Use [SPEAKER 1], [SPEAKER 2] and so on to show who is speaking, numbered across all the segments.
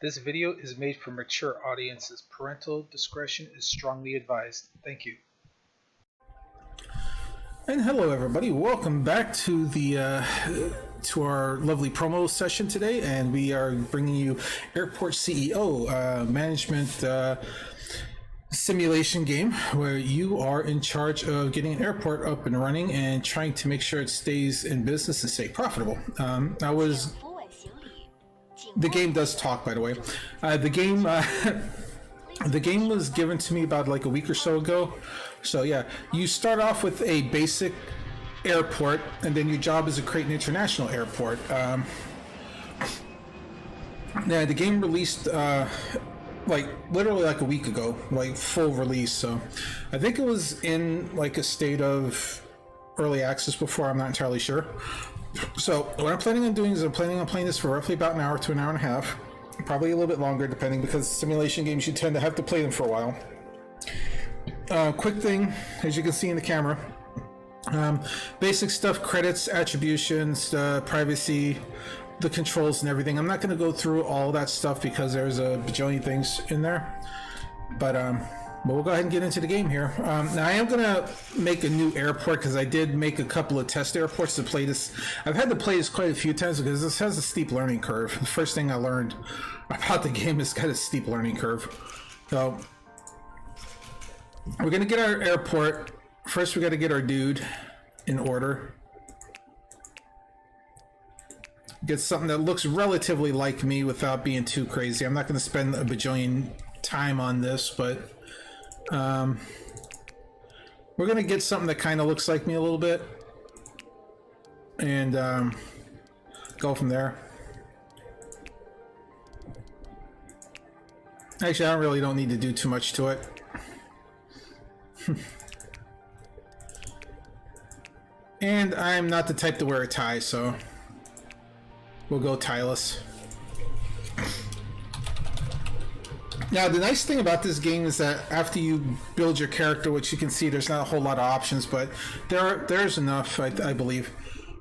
[SPEAKER 1] This video is made for mature audiences. Parental discretion is strongly advised. Thank you.
[SPEAKER 2] And hello, everybody. Welcome back to the to our lovely promo session today, and we are bringing you Airport CEO management simulation game, where you are in charge of getting an airport up and running and trying to make sure it stays in business and stay profitable. The game does talk, by the way. The game was given to me about like a week or so ago. So yeah, you start off with a basic airport, and then your job is to create an international airport. Yeah, the game released like literally like a week ago, like full release. So I think it was in like a state of early access before. I'm not entirely sure. So what I'm planning on doing is I'm planning on playing this for roughly about an hour to an hour and a half, probably a little bit longer depending, because simulation games you tend to have to play them for a while. Quick thing, as you can see in the camera, basic stuff: credits, attributions, privacy, the controls and everything. I'm not going to go through all that stuff because there's a bajillion things in there, but we'll go ahead and get into the game here. Now I am going to make a new airport because I did make a couple of test airports to play this. I've had to play this quite a few times because this has a steep learning curve. The first thing I learned about the game is got a steep learning curve. So we're going to get our airport. First we got to get our dude in order. Get something that looks relatively like me without being too crazy. I'm not going to spend a bajillion time on this, but we're going to get something that kind of looks like me a little bit and go from there. Actually, I really don't need to do too much to it. And I'm not the type to wear a tie, so we'll go tieless. Now, the nice thing about this game is that after you build your character, which you can see there's not a whole lot of options, but there's enough, I believe.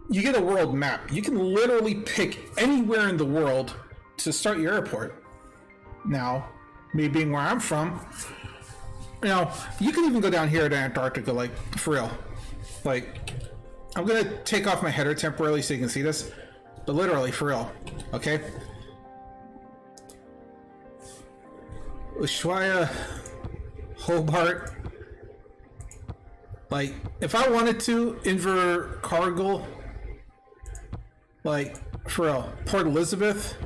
[SPEAKER 2] You get a world map. You can literally pick anywhere in the world to start your airport. Now, me being where I'm from, you know, you can even go down here to Antarctica, like, for real. Like, I'm going to take off my header temporarily so you can see this, but literally, for real, okay? Ushuaia, Hobart, like, if I wanted to, Invercargill, like, for real, Port Elizabeth,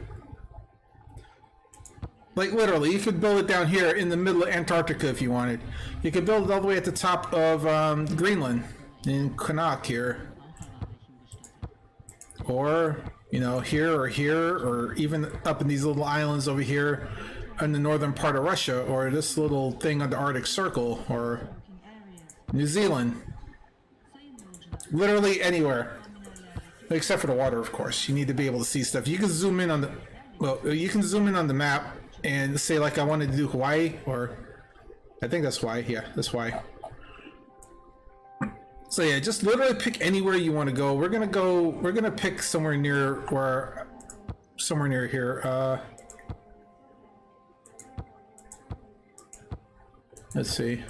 [SPEAKER 2] like, literally, you could build it down here in the middle of Antarctica if you wanted. You could build it all the way at the top of Greenland, in Quebec here. Or, you know, here, or even up in these little islands over here in the northern part of Russia, or this little thing on the Arctic Circle, or New Zealand. Literally anywhere. Except for the water, of course. You need to be able to see stuff. You can zoom in on the... Well, you can zoom in on the map and say, like, I wanted to do Hawaii, or... I think that's Hawaii. Yeah, that's Hawaii. So yeah, just literally pick anywhere you want to go. We're gonna pick somewhere near here. Let's see.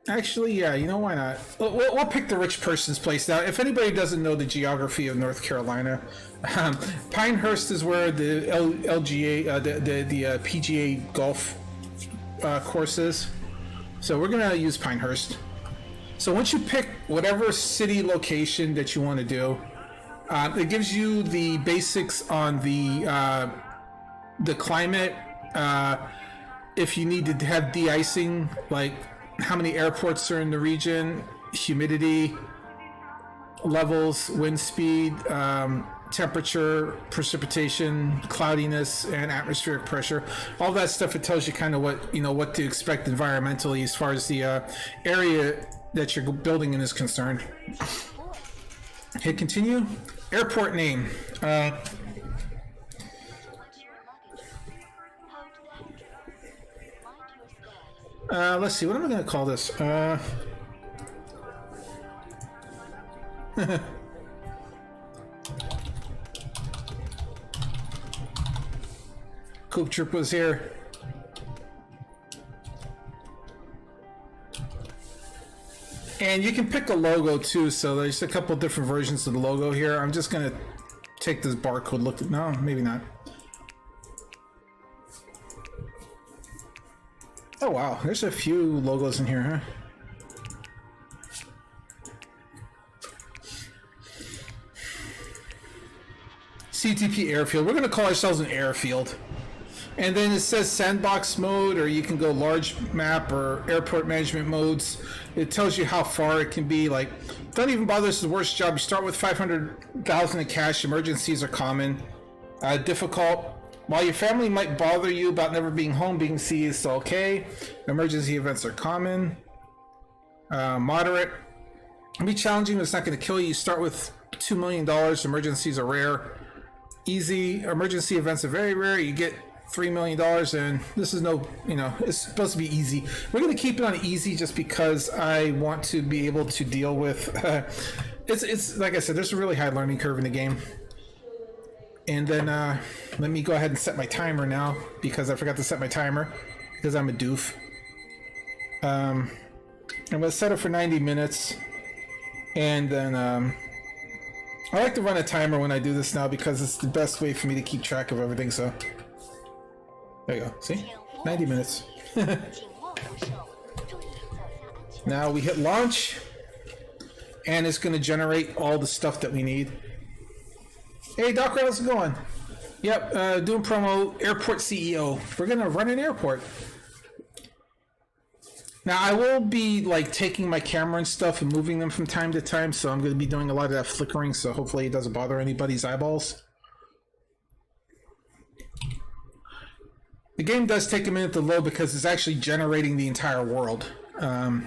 [SPEAKER 2] Actually, yeah, you know, why not? We'll pick the rich person's place. Now, if anybody doesn't know the geography of North Carolina, Pinehurst is where the LGA, the PGA golf course is. So we're gonna use Pinehurst. So once you pick whatever city location that you want to do, it gives you the basics on the climate. If you need to have de-icing, like how many airports are in the region, humidity levels, wind speed, temperature, precipitation, cloudiness, and atmospheric pressure. All that stuff, it tells you kind of what to expect environmentally as far as the area that you're building in is concerned. Hit continue. Airport name. Let's see, what am I going to call this? Coop Troop was here. And you can pick a logo too, so there's a couple different versions of the logo here. I'm just gonna take this barcode, look at, no, maybe not. Oh wow, there's a few logos in here, huh? CTP airfield. We're gonna call ourselves an airfield. And then it says sandbox mode, or you can go large map or airport management modes. It tells you how far it can be. Like, don't even bother, this is the worst job. You start with 500,000 in cash. Emergencies are common. Difficult. While your family might bother you about never being home, being C is still okay. Emergency events are common. Moderate. It'll be challenging, but it's not going to kill you. You start with $2 million. Emergencies are rare. Easy. Emergency events are very rare. You get $3 million, and this is no, you know, it's supposed to be easy. We're going to keep it on easy just because I want to be able to deal with it's like I said, there's a really high learning curve in the game. And then let me go ahead and set my timer now, because I forgot to set my timer because I'm a doof. I'm going to set it for 90 minutes, and then I like to run a timer when I do this now because it's the best way for me to keep track of everything. So there you go. See? 90 minutes. Now we hit launch, and it's going to generate all the stuff that we need. Hey, Doc, how's it going? Yep, doing promo, airport CEO. We're going to run an airport. Now, I will be, like, taking my camera and stuff and moving them from time to time, so I'm going to be doing a lot of that flickering, so hopefully it doesn't bother anybody's eyeballs. The game does take a minute to load because it's actually generating the entire world. I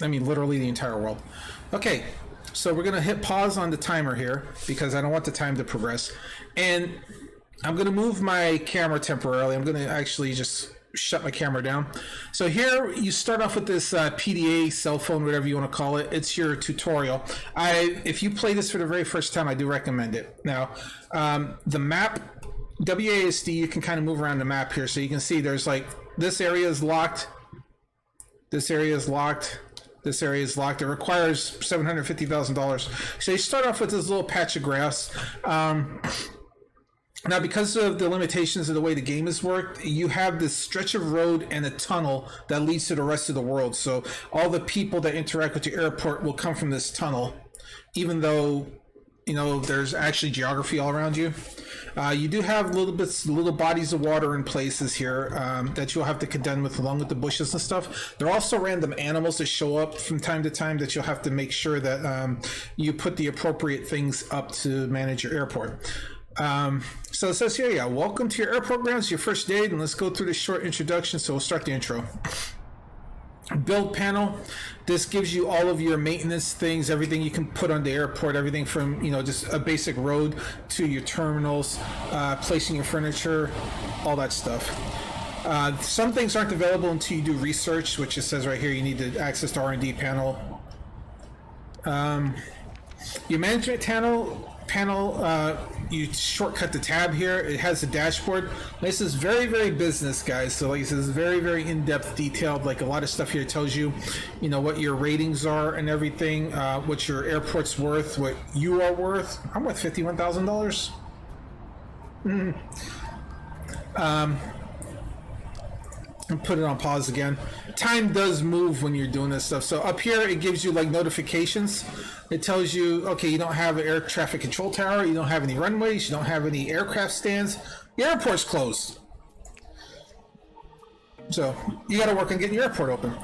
[SPEAKER 2] mean, literally the entire world. Okay, so we're going to hit pause on the timer here because I don't want the time to progress. And I'm going to move my camera temporarily. I'm going to actually just shut my camera down. So here you start off with this PDA cell phone, whatever you want to call it. It's your tutorial. If you play this for the very first time, I do recommend it. Now, the map, WASD, you can kind of move around the map here. So you can see there's like, this area is locked. This area is locked. This area is locked. It requires $750,000. So you start off with this little patch of grass. Now, because of the limitations of the way the game has worked, you have this stretch of road and a tunnel that leads to the rest of the world. So all the people that interact with your airport will come from this tunnel, even though, you know, there's actually geography all around you. You do have little bodies of water in places here that you'll have to contend with along with the bushes and stuff. There are also random animals that show up from time to time that you'll have to make sure that you put the appropriate things up to manage your airport. So it says here, yeah, welcome to your airport grounds, your first day, and let's go through this short introduction. So we'll start the intro. Build panel. This gives you all of your maintenance things, everything you can put on the airport, everything from, you know, just a basic road to your terminals, placing your furniture, all that stuff. Some things aren't available until you do research, which it says right here, you need to access the R&D panel. Your management panel, you shortcut the tab here. It has a dashboard. This is very, very business, guys. So like I said, this is very, very in-depth, detailed. Like a lot of stuff here tells you, you know, what your ratings are and everything, what your airport's worth, what you are worth. I'm worth $51,000. And put it on pause again. Time does move when you're doing this stuff. So up here, it gives you like notifications. It tells you, okay, you don't have an air traffic control tower, you don't have any runways, you don't have any aircraft stands, your airport's closed. So you got to work on getting your airport open.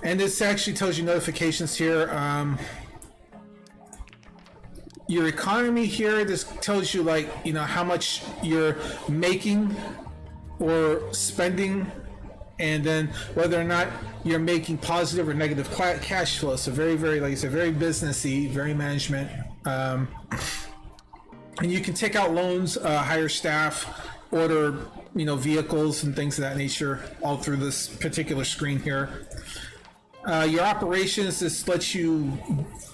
[SPEAKER 2] And this actually tells you notifications here. Your economy here, this tells you like, you know, how much you're making or spending, and then whether or not you're making positive or negative cash flow. So very, very, like I said, very businessy, very management. And you can take out loans, hire staff, order, you know, vehicles and things of that nature all through this particular screen here. Your operations, this lets you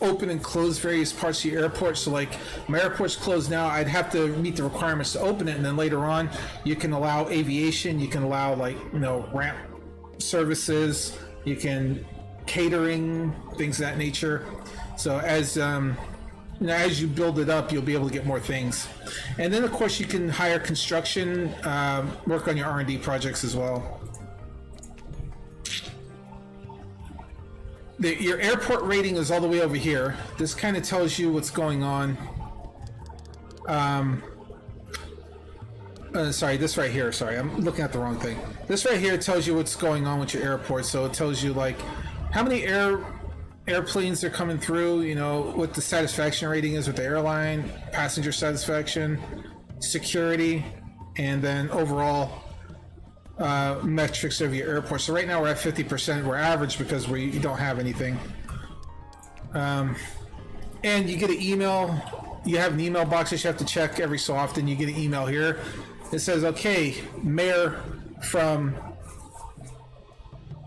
[SPEAKER 2] open and close various parts of your airport. So like my airport's closed now, I'd have to meet the requirements to open it, and then later on you can allow aviation, you can allow like, you know, ramp services, you can catering, things of that nature. So as as you build it up, you'll be able to get more things. And then of course you can hire construction, work on your R&D projects as well. Your airport rating is all the way over here. This kind of tells you what's going on. Sorry, this right here. Sorry, I'm looking at the wrong thing. This right here tells you what's going on with your airport. So it tells you like how many airplanes are coming through, you know, what the satisfaction rating is with the airline, passenger satisfaction, security, and then overall metrics of your airport. So right now we're at 50%. We're average because we don't have anything. And you get an email. You have an email box that you have to check every so often. You get an email here. It says, okay, Mayor from...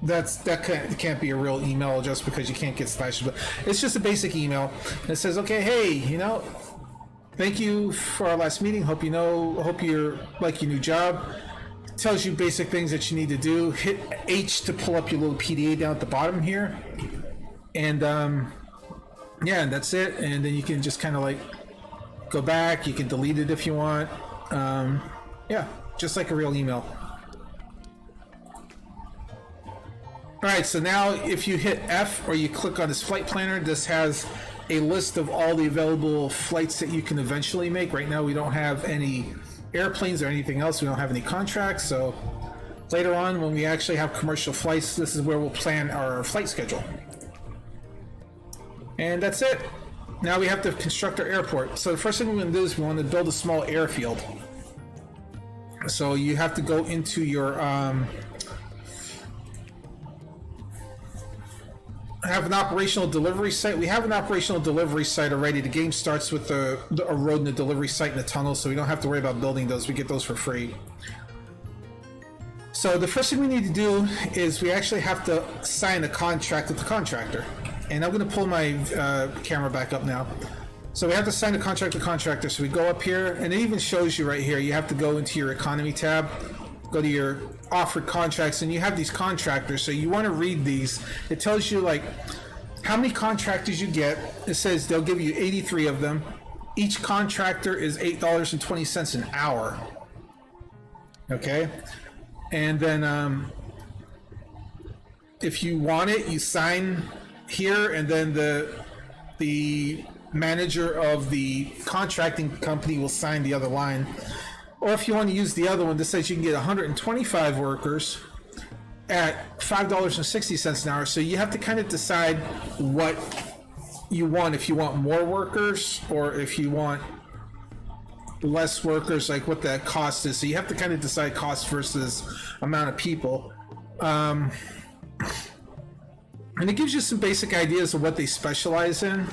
[SPEAKER 2] That can't be a real email just because you can't get slashes. But it's just a basic email. It says, okay, hey, you know, thank you for our last meeting. Hope you're like your new job. Tells you basic things that you need to do. Hit H to pull up your little PDA down at the bottom here, and yeah, and that's it. And then you can just kind of like go back. You can delete it if you want. Yeah, just like a real email. All right, so now if you hit F or you click on this flight planner, this has a list of all the available flights that you can eventually make. Right now we don't have any airplanes or anything else. We don't have any contracts, so later on when we actually have commercial flights, this is where we'll plan our flight schedule. And that's it. Now we have to construct our airport. So the first thing we're going to do is we want to build a small airfield. So you have to go into your have an operational delivery site. We have an operational delivery site already. The game starts with a road and a delivery site in the tunnel, so we don't have to worry about building those. We get those for free. So the first thing we need to do is we actually have to sign a contract with the contractor. And I'm going to pull my camera back up now. So we have to sign a contract with the contractor. So we go up here, and it even shows you right here. You have to go into your economy tab, go to your offered contracts, and you have these contractors. So you want to read these. It tells you like how many contractors you get. It says they'll give you 83 of them. Each contractor is $8.20 an hour. Okay, and then if you want it, you sign here, and then the manager of the contracting company will sign the other line. Or if you want to use the other one, this says you can get 125 workers at $5.60 an hour. So you have to kind of decide what you want. If you want more workers or if you want less workers, like what that cost is. So you have to kind of decide cost versus amount of people. And it gives you some basic ideas of what they specialize in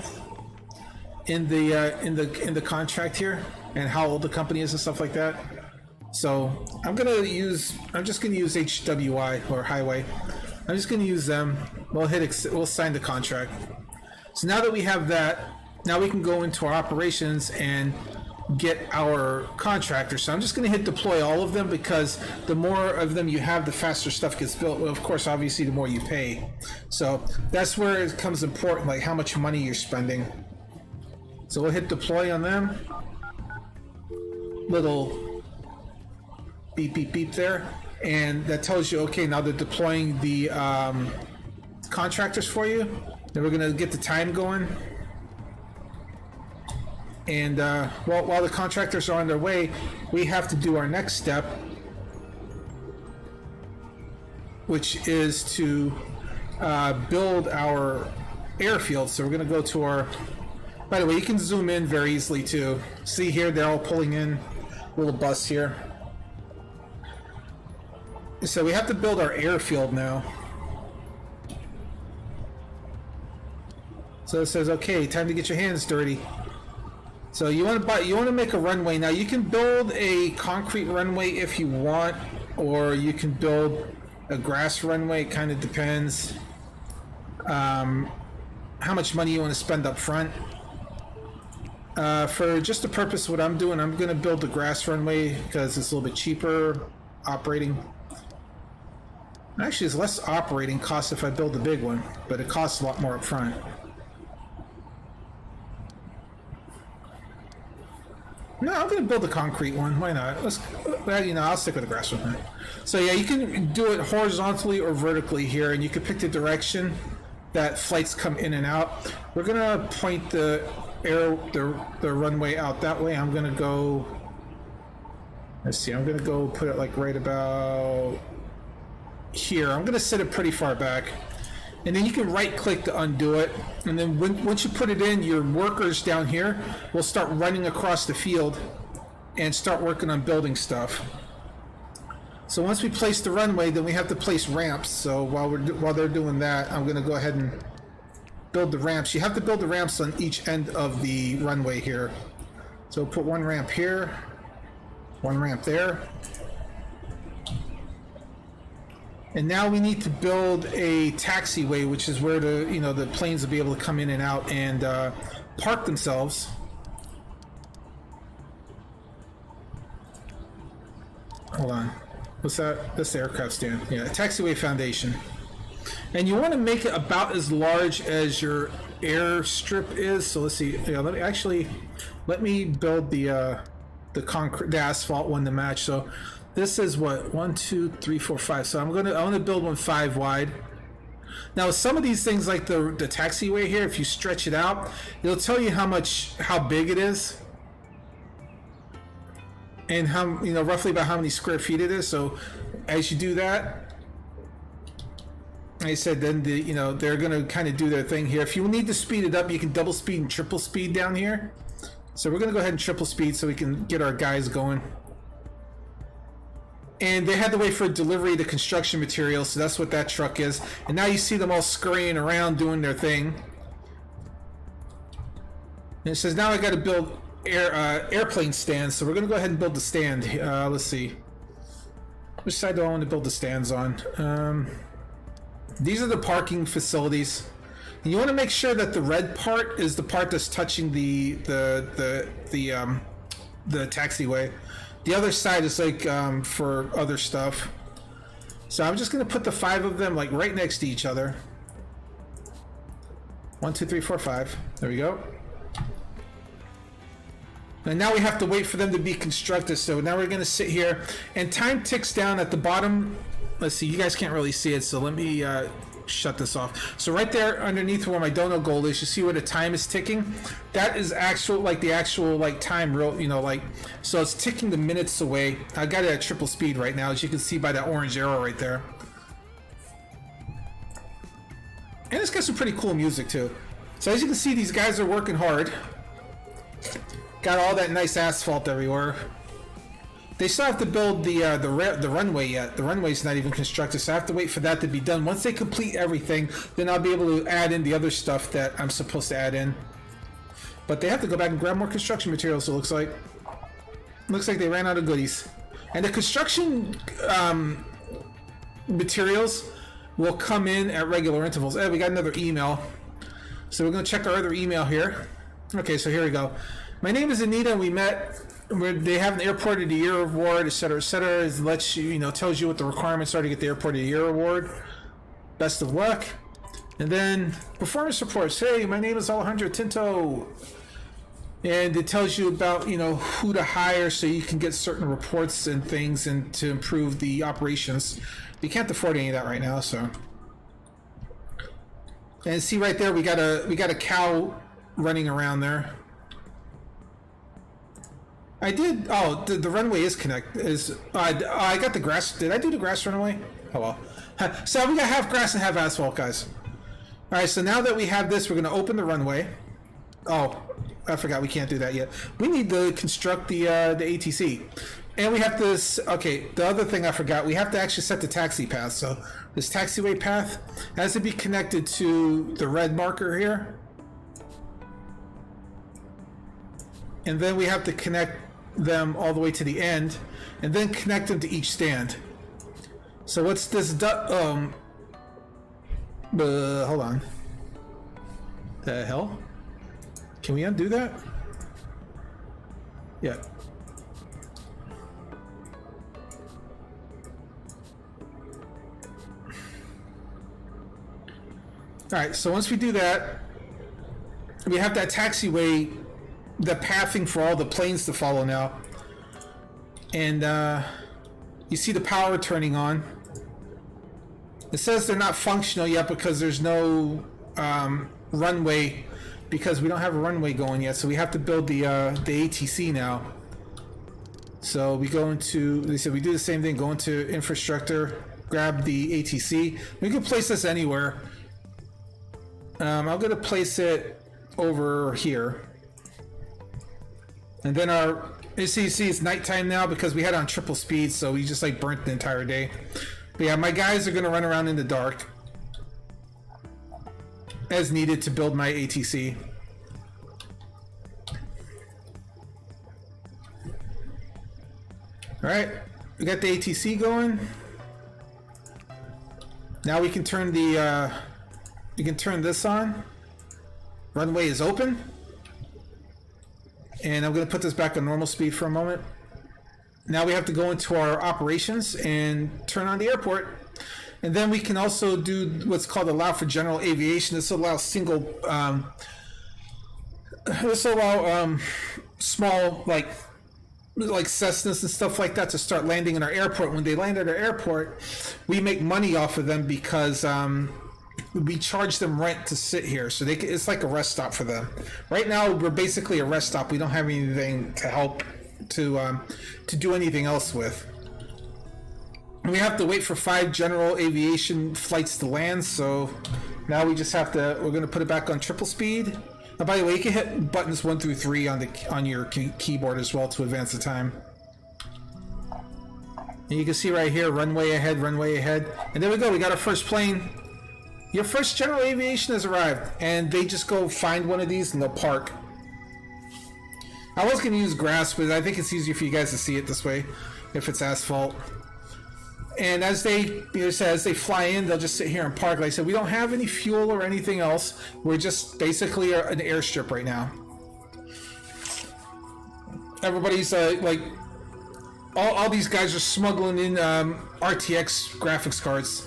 [SPEAKER 2] the contract here, and how old the company is and stuff like that. So I'm just gonna use HWI or Highway. I'm just gonna use them. We'll sign the contract. So now that we have that, now we can go into our operations and get our contractors. So I'm just gonna hit deploy all of them, because the more of them you have, the faster stuff gets built. Well, of course, obviously the more you pay. So that's where it becomes important, like how much money you're spending. So we'll hit deploy on them. Little beep beep beep there, and that tells you, okay, now they're deploying the contractors for you. Then we're gonna get the time going, and while the contractors are on their way, we have to do our next step, which is to build our airfield. So we're gonna go to our... By the way, you can zoom in very easily too. See here, they're all pulling in little bus here. So we have to build our airfield now. So it says, okay, time to get your hands dirty. So you want to make a runway. Now you can build a concrete runway if you want, or you can build a grass runway. It kind of depends. how much money you want to spend up front. For just the purpose of what I'm doing, I'm going to build the grass runway because it's a little bit cheaper operating. Actually, it's less operating cost if I build the big one, but it costs a lot more up front. No, I'm going to build the concrete one. Why not? I'll stick with the grass one. So yeah, you can do it horizontally or vertically here, and you can pick the direction that flights come in and out. We're going to point the runway out that way. I'm going to go. Let's see. I'm going to go put it like right about here. I'm going to set it pretty far back. And then you can right click to undo it, and then once you put it in, your workers down here will start running across the field and start working on building stuff. So once we place the runway, then we have to place ramps. So while they're doing that, I'm going to go ahead and build the ramps. You have to build the ramps on each end of the runway here. So put one ramp here, one ramp there. And now we need to build a taxiway, which is where the planes will be able to come in and out and park themselves. Hold on. What's that? That's the aircraft stand. Yeah, taxiway foundation. And you want to make it about as large as your airstrip is. So let's see. Yeah, let me build the concrete, the asphalt one to match. So this is what 1, 2, 3, 4, 5. So I want to build one 5 wide. Now some of these things like the taxiway here, if you stretch it out, it'll tell you how big it is, and how roughly about how many square feet it is. So as you do that, like I said, then they're gonna kind of do their thing here. If you need to speed it up, you can double speed and triple speed down here. So we're gonna go ahead and triple speed so we can get our guys going. And they had to wait for delivery of the construction materials, so that's what that truck is. And now you see them all scurrying around doing their thing. And it says now I got to build airplane stands, so we're going to go ahead and build the stand. Let's see. Which side do I want to build the stands on? These are the parking facilities. And you want to make sure that the red part is the part that's touching the taxiway. The other side is like for other stuff. So I'm just going to put the 5 of them like right next to each other. 1, 2, 3, 4, 5. There we go. And now we have to wait for them to be constructed. So now we're going to sit here, and time ticks down at the bottom. Let's see, you guys can't really see it, so let me shut this off. So right there underneath where my dono goal is, you see where the time is ticking? That is the actual time real, so it's ticking the minutes away. I got it at triple speed right now, as you can see by that orange arrow right there. And it's got some pretty cool music too. So as you can see, these guys are working hard. Got all that nice asphalt everywhere. They still have to build the runway yet. The runway's not even constructed, so I have to wait for that to be done. Once they complete everything, then I'll be able to add in the other stuff that I'm supposed to add in. But they have to go back and grab more construction materials, so it looks like. Looks like they ran out of goodies. And the construction materials will come in at regular intervals. We got another email. So we're going to check our other email here. Okay, so here we go. My name is Anita, and we met. They have an Airport of the Year award, etc., etc. It lets you, tells you what the requirements are to get the Airport of the Year award. Best of luck. And then performance reports. Hey, my name is Alejandro Tinto, and it tells you about who to hire so you can get certain reports and things and to improve the operations. You can't afford any of that right now, so. And see right there, we got a cow running around there. I did. Oh, the runway is I got the grass. Did I do the grass runway? Oh well. So we got half grass and half asphalt, guys. All right. So now that we have this, we're going to open the runway. Oh, I forgot we can't do that yet. We need to construct the ATC, and we have this. Okay. The other thing I forgot, we have to actually set the taxi path. So this taxiway path has to be connected to the red marker here, and then we have to connect them all the way to the end, and then connect them to each stand. So what's this? Hold on. The hell? Can we undo that? Yeah. Alright, so once we do that, we have that taxiway, the pathing for all the planes to follow now. And you see the power turning on. It says they're not functional yet because there's no runway, because we don't have a runway going yet, so we have to build the ATC now. So we go into, they said we do the same thing, go into infrastructure, grab the ATC. We can place this anywhere. I'm going to place it over here. And then our, as you see, it's nighttime now because we had on triple speed, so we just like burnt the entire day. But yeah, my guys are going to run around in the dark as needed to build my ATC. Alright, we got the ATC going. Now we can turn the we can turn this on. Runway is open. And I'm going to put this back on normal speed for a moment. Now we have to go into our operations and turn on the airport. And then we can also do what's called allow for general aviation. This allows single, this allow small like Cessnas and stuff like that to start landing in our airport. When they land at our airport, we make money off of them because we charge them rent to sit here, so it's like a rest stop for them. Right now, we're basically a rest stop. We don't have anything to help to do anything else with. We have to wait for 5 general aviation flights to land, so now we just have to. We're going to put it back on triple speed. Oh, by the way, you can hit buttons 1 through 3 on your keyboard as well to advance the time. And you can see right here, runway ahead, and there we go. We got our first plane. Your first general aviation has arrived, and they just go find one of these and they'll park. I was going to use grass, but I think it's easier for you guys to see it this way if it's asphalt. And as they, as they fly in, they'll just sit here and park. Like I said, we don't have any fuel or anything else. We're just basically an airstrip right now. Everybody's like, all these guys are smuggling in RTX graphics cards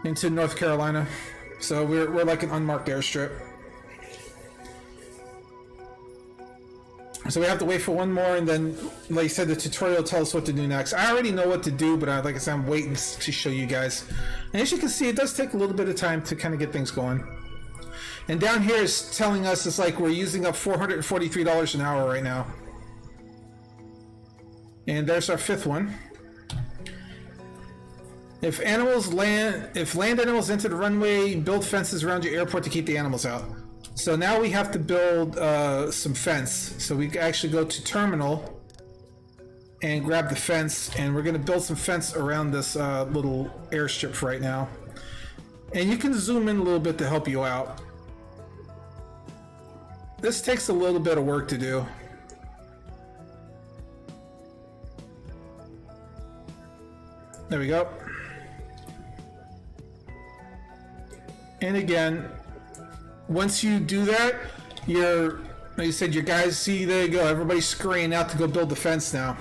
[SPEAKER 2] into North Carolina, so we're like an unmarked airstrip. So we have to wait for one more, and then, like I said, the tutorial tells us what to do next. I already know what to do, but like I said, I'm waiting to show you guys. And as you can see, it does take a little bit of time to kind of get things going. And down here is telling us it's like we're using up $443 an hour right now. And there's our 5th one. If land animals enter the runway, build fences around your airport to keep the animals out. So now we have to build some fence. So we actually go to terminal and grab the fence, and we're going to build some fence around this little airstrip for right now. And you can zoom in a little bit to help you out. This takes a little bit of work to do. There we go. And again, once you do that, like you said, your guys, see, there you go, everybody's scurrying out to go build the fence now.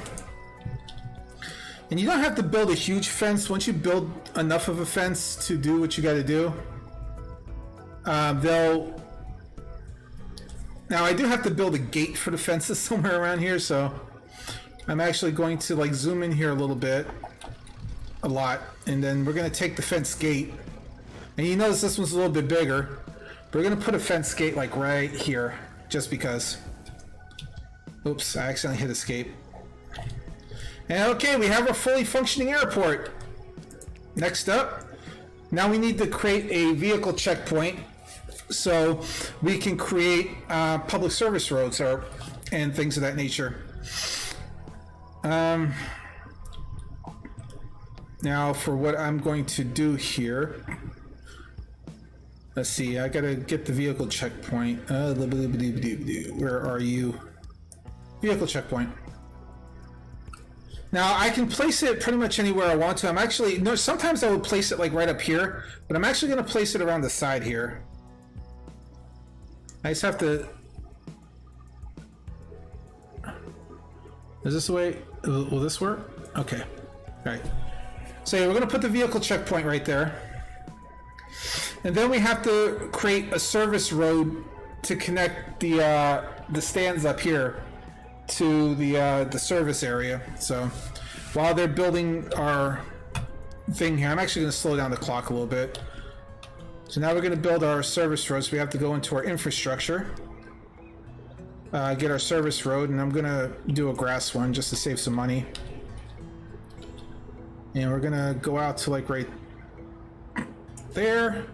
[SPEAKER 2] And you don't have to build a huge fence. Once you build enough of a fence to do what you got to do, now I do have to build a gate for the fences somewhere around here, so I'm actually going to like zoom in here a lot, and then we're going to take the fence gate. And you notice this one's a little bit bigger. We're going to put a fence gate like right here, just because. Oops, I accidentally hit escape. And okay, we have a fully functioning airport. Next up, now we need to create a vehicle checkpoint so we can create public service roads and things of that nature. Now for what I'm going to do here, let's see, I gotta get the vehicle checkpoint. Where are you? Vehicle checkpoint. Now I can place it pretty much anywhere I want to. I'm actually no. Sometimes I would place it like right up here, but I'm actually going to place it around the side here. I just have to. Is this the way? Will this work? Okay. All right. So yeah, we're going to put the vehicle checkpoint right there, and then we have to create a service road to connect the stands up here to the service area. So while they're building our thing here, I'm actually going to slow down the clock a little bit. So now we're going to build our service roads. We have to go into our infrastructure, get our service road, and I'm going to do a grass one just to save some money. And we're going to go out to like right there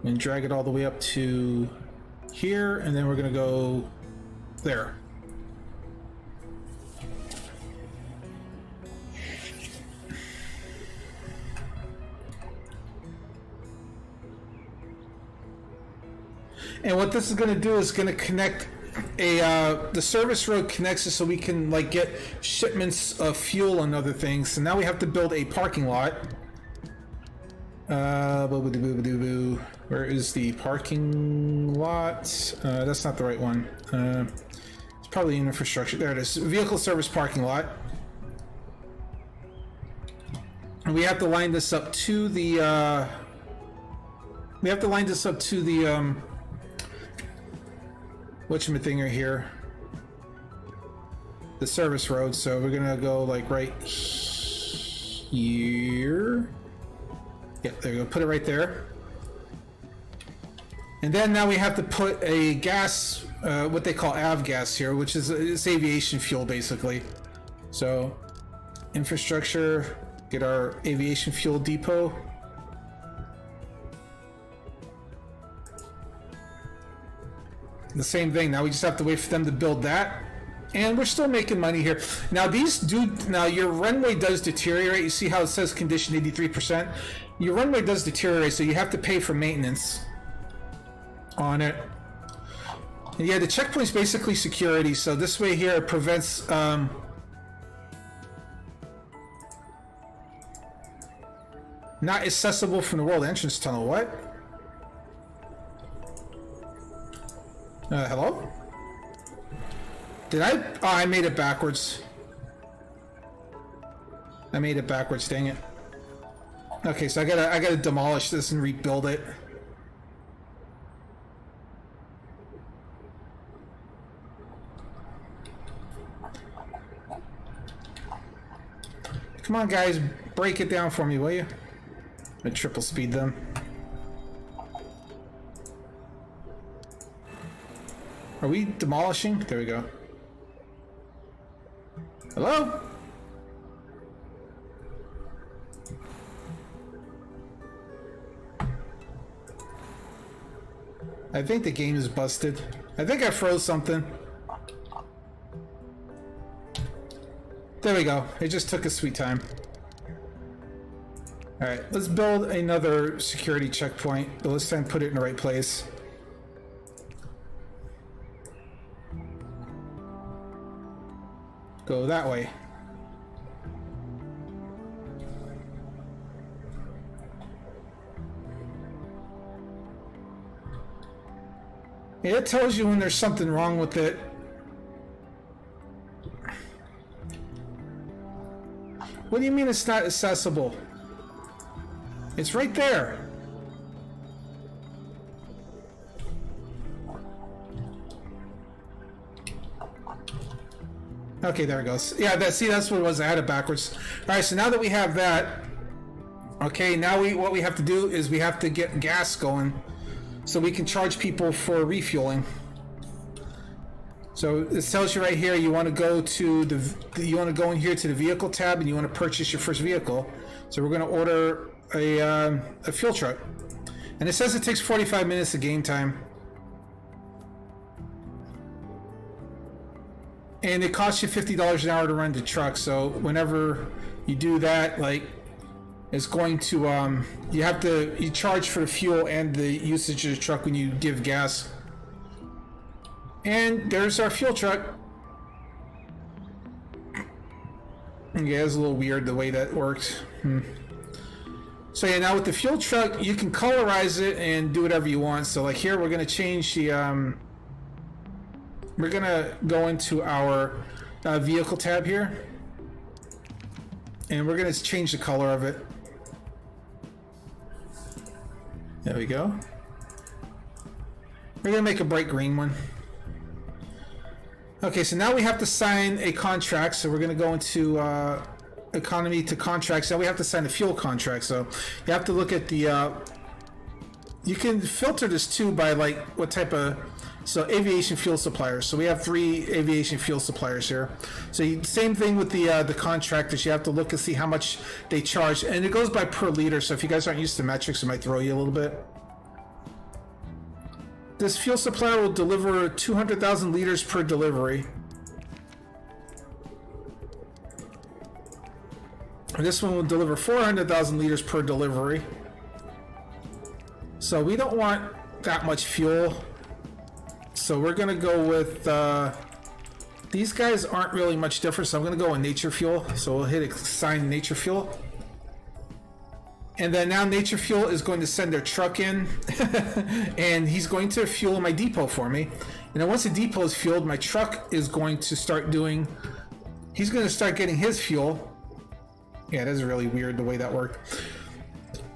[SPEAKER 2] and drag it all the way up to here, and then we're going to go there. And what this is going to do is going to connect the service road connects us so we can like get shipments of fuel and other things. So now we have to build a parking lot. Where is the parking lot? That's not the right one. It's probably in infrastructure. There it is. Vehicle service parking lot. And we have to line this up to the. We have to line this up to the. Whatchamacallit here, the service road. So we're gonna go like right here. Yep, there we go. Put it right there. And then now we have to put a gas, what they call avgas here, which is it's aviation fuel basically. So infrastructure, get our aviation fuel depot. The same thing. Now we just have to wait for them to build that, and we're still making money here. Now now your runway does deteriorate. You see how it says condition 83%? Your runway does deteriorate, so you have to pay for maintenance on it. And yeah, the checkpoint's basically security. So this way here it prevents not accessible from the world entrance tunnel. What? Hello? Did I? Oh, I made it backwards. I made it backwards, dang it. Okay, so I gotta demolish this and rebuild it. Come on, guys, break it down for me, will you? I triple speed them. Are we demolishing? There we go. Hello? I think the game is busted. I think I froze something. There we go. It just took a sweet time. Alright, let's build another security checkpoint, but let's try and put it in the right place. Go that way. It tells you when there's something wrong with it. What do you mean it's not accessible? It's right there. Okay, there it goes. Yeah, that's what it was. I had it backwards. All right, so now that we have that, okay, now what we have to do is we have to get gas going, so we can charge people for refueling. So it tells you right here, you want to go in here to the vehicle tab, and you want to purchase your first vehicle. So we're going to order a fuel truck, and it says it takes 45 minutes of game time. And it costs you $50 an hour to run the truck. So whenever you do that, like, it's going to you charge for the fuel and the usage of the truck when you give gas. And there's our fuel truck. Yeah, it's a little weird the way that worked. So yeah, now with the fuel truck, you can colorize it and do whatever you want. So like here, we're gonna change the. We're gonna go into our vehicle tab here, and we're gonna change the color of it. There we go. We're gonna make a bright green one. Okay, so now we have to sign a contract. So we're gonna go into economy to contracts. Now we have to sign a fuel contract. So you have to look at the. You can filter this too by like what type of. So aviation fuel suppliers. So we have 3 aviation fuel suppliers here. So same thing with the contractors. You have to look and see how much they charge, and it goes by per liter. So if you guys aren't used to metrics, it might throw you a little bit. This fuel supplier will deliver 200,000 liters per delivery. And this one will deliver 400,000 liters per delivery. So we don't want that much fuel. So we're gonna go with these guys aren't really much different, so I'm gonna go with nature fuel. So we'll hit assign nature fuel, and then now nature fuel is going to send their truck in and he's going to fuel my depot for me. And then once the depot is fueled, my truck is going to start doing, he's going to start getting his fuel. Yeah, that is really weird the way that worked.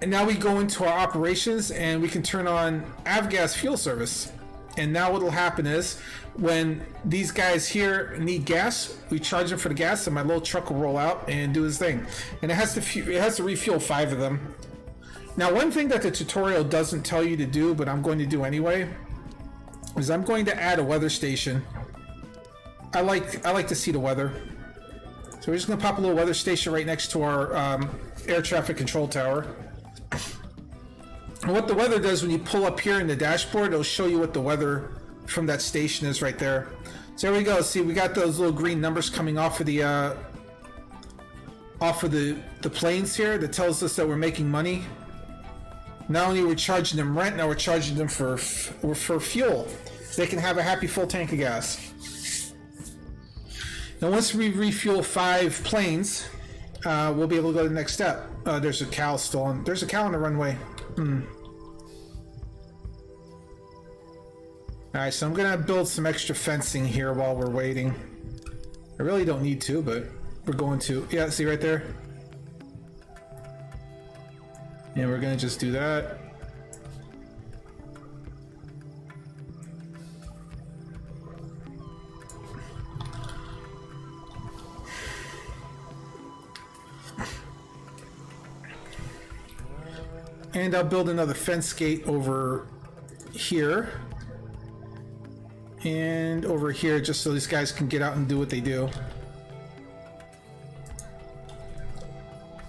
[SPEAKER 2] And now we go into our operations and we can turn on avgas fuel service. And now what'll happen is when these guys here need gas, we charge them for the gas, and my little truck will roll out and do his thing. And it has to refuel 5 of them. Now, one thing that the tutorial doesn't tell you to do, but I'm going to do anyway, is I'm going to add a weather station. I like to see the weather, so we're just going to pop a little weather station right next to our air traffic control tower. And what the weather does when you pull up here in the dashboard, it'll show you what the weather from that station is right there. So there we go. See, we got those little green numbers coming off of the planes here that tells us that we're making money. Not only are we charging them rent, now we're charging them for fuel, so they can have a happy full tank of gas. Now once we refuel 5 planes, we'll be able to go to the next step. There's a cow still on. There's a cow on the runway. Alright, so I'm gonna build some extra fencing here while we're waiting. I really don't need to, but we're going to. Yeah, see right there? And we're gonna just do that. And I'll build another fence gate over here. And over here, just so these guys can get out and do what they do.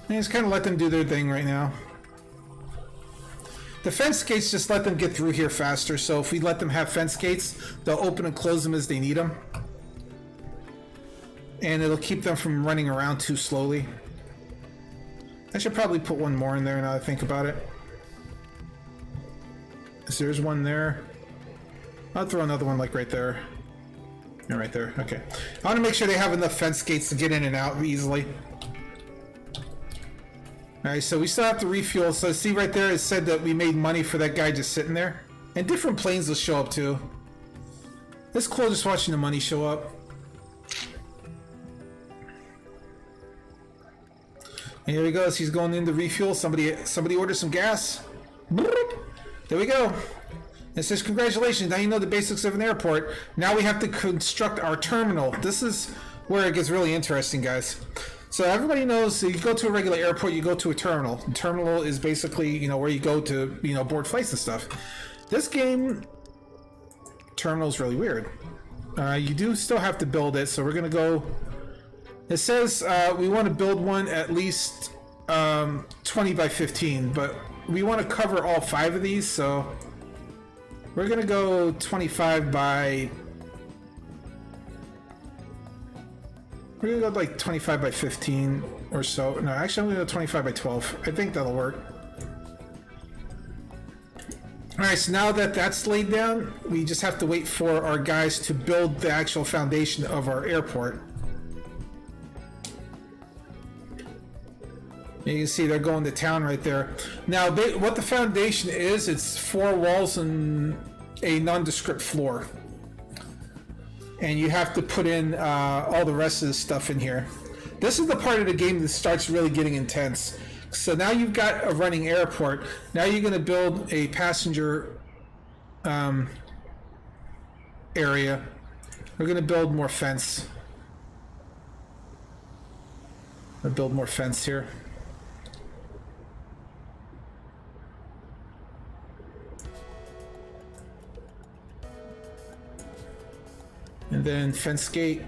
[SPEAKER 2] And just kind of let them do their thing right now. The fence gates just let them get through here faster, so if we let them have fence gates, they'll open and close them as they need them. And it'll keep them from running around too slowly. I should probably put one more in there now that I think about it. So there's one there. I'll throw another one like right there. Yeah, right there. Okay. I want to make sure they have enough fence gates to get in and out easily. Alright, so we still have to refuel. So see right there, it said that we made money for that guy just sitting there. And different planes will show up too. It's cool just watching the money show up. And here he goes. He's going in to refuel. Somebody ordered some gas. There we go. It says, congratulations, now you know the basics of an airport. Now we have to construct our terminal. This is where it gets really interesting, guys. So everybody knows, so you go to a regular airport, you go to a terminal. The terminal is basically, you know, where you go to, you know, board flights and stuff. This game, terminal is really weird. You do still have to build it, so we're going to go... It says we want to build one at least 20 by 15, but we want to cover all 5 of these, so... We're gonna go 25 by... We're gonna go like 25 by 15 or so. No, actually I'm gonna go 25 by 12. I think that'll work. Alright, so now that that's laid down, we just have to wait for our guys to build the actual foundation of our airport. You can see they're going to town right there. Now, what the foundation is, it's 4 walls and a nondescript floor. And you have to put in all the rest of the stuff in here. This is the part of the game that starts really getting intense. So now you've got a running airport. Now you're going to build a passenger area. We're going to build more fence. I'll build more fence here. And then fence gate.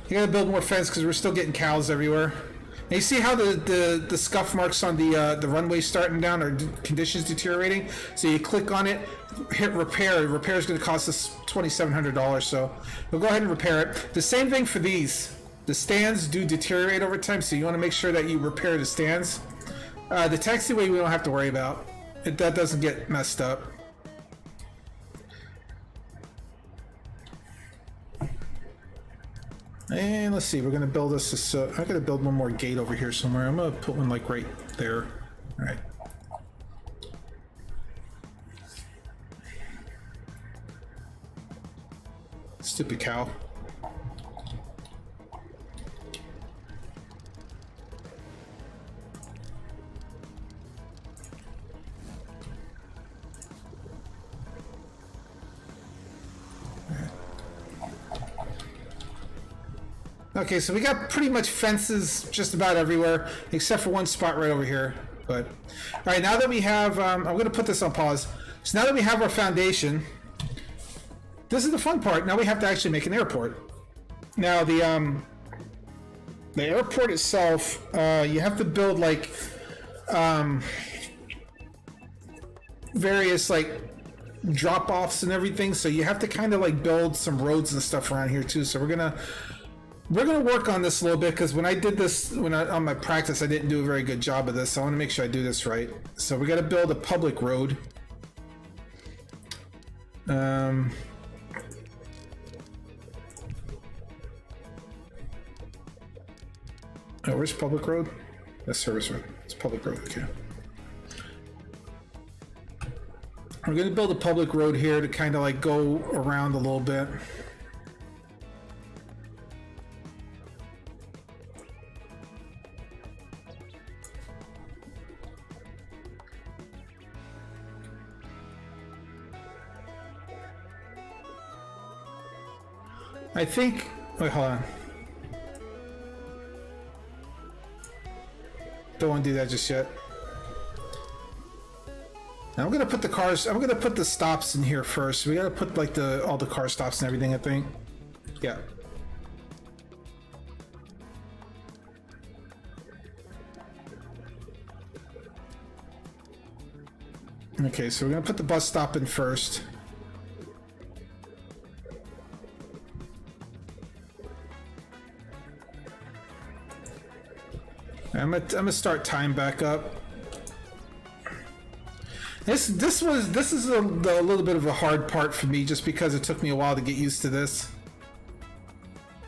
[SPEAKER 2] You gotta build more fence because we're still getting cows everywhere. And you see how the scuff marks on the runway starting down or conditions deteriorating? So you click on it, hit repair. Repair is going to cost us $2,700, so we'll go ahead and repair it. The same thing for these. The stands do deteriorate over time, so you want to make sure that you repair the stands. The taxiway we don't have to worry about. That doesn't get messed up. And let's see, we're gonna build this. I'm gonna build one more gate over here somewhere. I'm gonna put one like right there. All right. Stupid cow. Okay, so we got pretty much fences just about everywhere, except for one spot right over here. But all right, now that we have, I'm going to put this on pause. So now that we have our foundation, this is the fun part. Now we have to actually make an airport. Now the airport itself, you have to build like various like drop-offs and everything. So you have to kind of like build some roads and stuff around here too. So we're gonna work on this a little bit because when I did this, on my practice, I didn't do a very good job of this. So I want to make sure I do this right. So we got to build a public road. Oh, where's public road? That's service road. It's public road. Okay. We're going to build a public road here to kind of like go around a little bit. I think, wait, hold on. Don't want to do that just yet. Now I'm gonna put the cars, I'm gonna put the stops in here first. We gotta put like all the car stops and everything, I think. Yeah. Okay, so we're gonna put the bus stop in first. I'm gonna start time back up. This is a little bit of a hard part for me just because it took me a while to get used to this.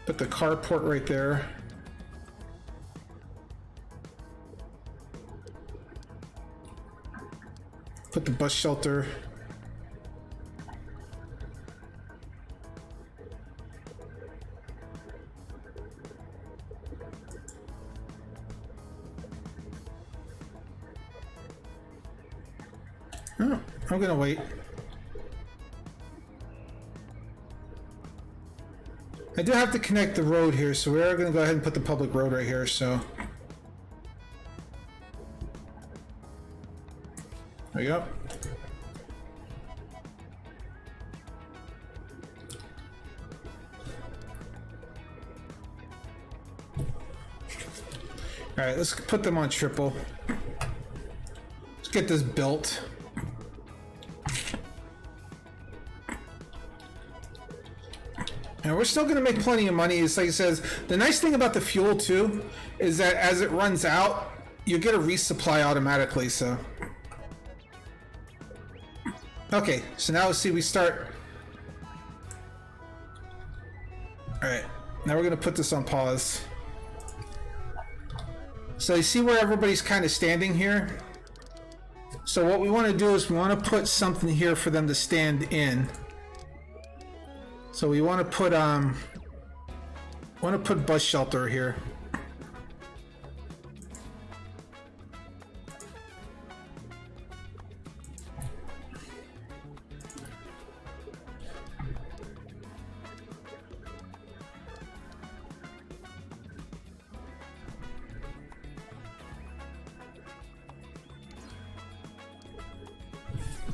[SPEAKER 2] Put the carport right there. Put the bus shelter. Oh, I'm gonna wait. I do have to connect the road here, so we are gonna go ahead and put the public road right here, so. There you go. Alright, let's put them on triple. Let's get this built. And we're still going to make plenty of money. It's like it says, the nice thing about the fuel too is that as it runs out, you get a resupply automatically, so. Okay, so now let's see, we start. Alright, Now we're going to put this on pause. So you see where everybody's kind of standing here? So what we want to do is we want to put something here for them to stand in. So we want to put bus shelter here.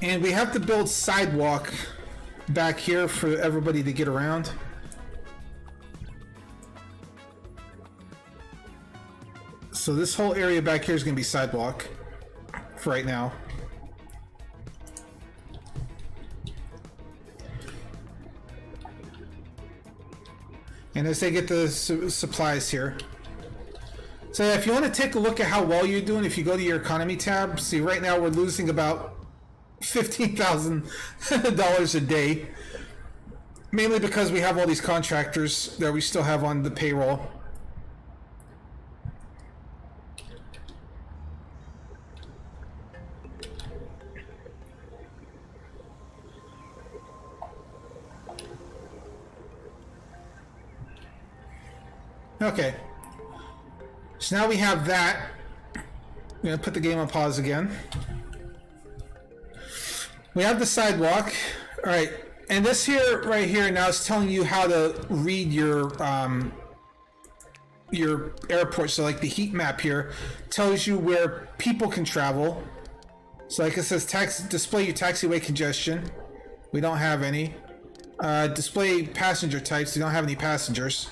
[SPEAKER 2] And we have to build sidewalk back here for everybody to get around. So this whole area back here is going to be sidewalk for right now. And as they get the supplies here. So yeah, if you want to take a look at how well you're doing, if you go to your economy tab, see right now we're losing about $15,000 a day, mainly because we have all these contractors that we still have on the payroll. Okay, so now we have that. I'm gonna put the game on pause again. We have the sidewalk. All right, and this here, right here, now is telling you how to read your airport. So like the heat map here tells you where people can travel. So like it says, display your taxiway congestion. We don't have any. Display passenger types. We don't have any passengers.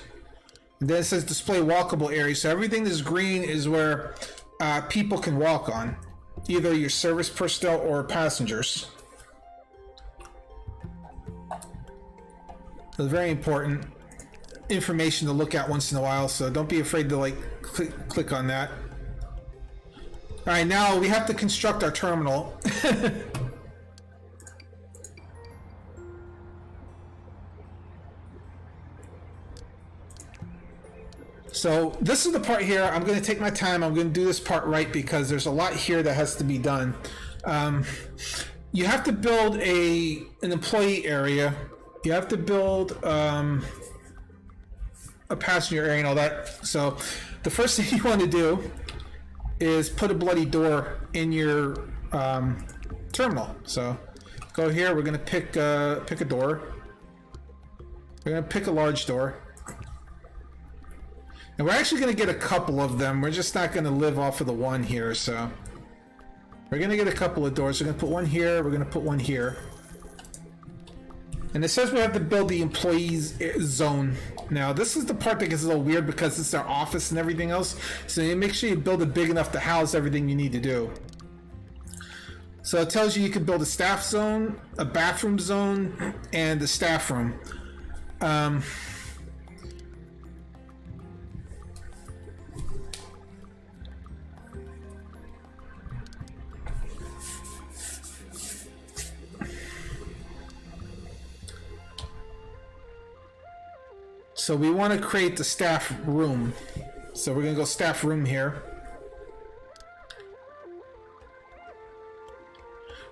[SPEAKER 2] And then it says display walkable areas. So everything that's green is where people can walk on, either your service personnel or passengers. So it's very important information to look at once in a while, so don't be afraid to like click on that. All right, now we have to construct our terminal. So this is the part here. I'm going to take my time. I'm going to do this part right because there's a lot here that has to be done. You have to build an employee area. You have to build a passenger area and all that. So the first thing you want to do is put a bloody door in your terminal. So go here. We're going to pick a door. We're going to pick a large door. And we're actually going to get a couple of them. We're just not going to live off of the one here, so. We're going to get a couple of doors. We're going to put one here. We're going to put one here. And it says we have to build the employees zone. Now, this is the part that gets a little weird because it's their office and everything else. So you make sure you build it big enough to house everything you need to do. So it tells you can build a staff zone, a bathroom zone, and a staff room. So we want to create the staff room. So we're going to go staff room here.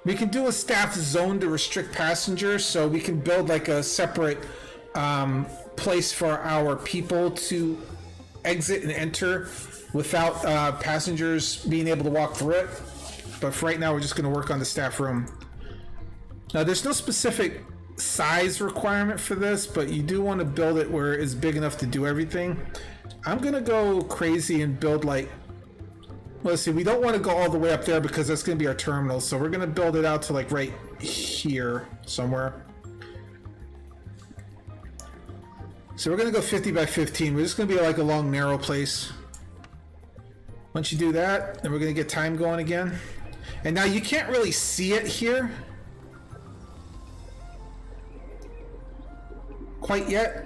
[SPEAKER 2] We can do a staff zone to restrict passengers, so we can build like a separate place for our people to exit and enter without passengers being able to walk through it. But for right now, we're just going to work on the staff room. Now, there's no specific size requirement for this, but you do want to build it where it's big enough to do everything. I'm gonna go crazy and build like, let's see, we don't want to go all the way up there because that's gonna be our terminal, so we're gonna build it out to like right here somewhere. So we're gonna go 50 by 15. We're just gonna be like a long narrow place. Once you do that, then we're gonna get time going again. And now you can't really see it here quite yet.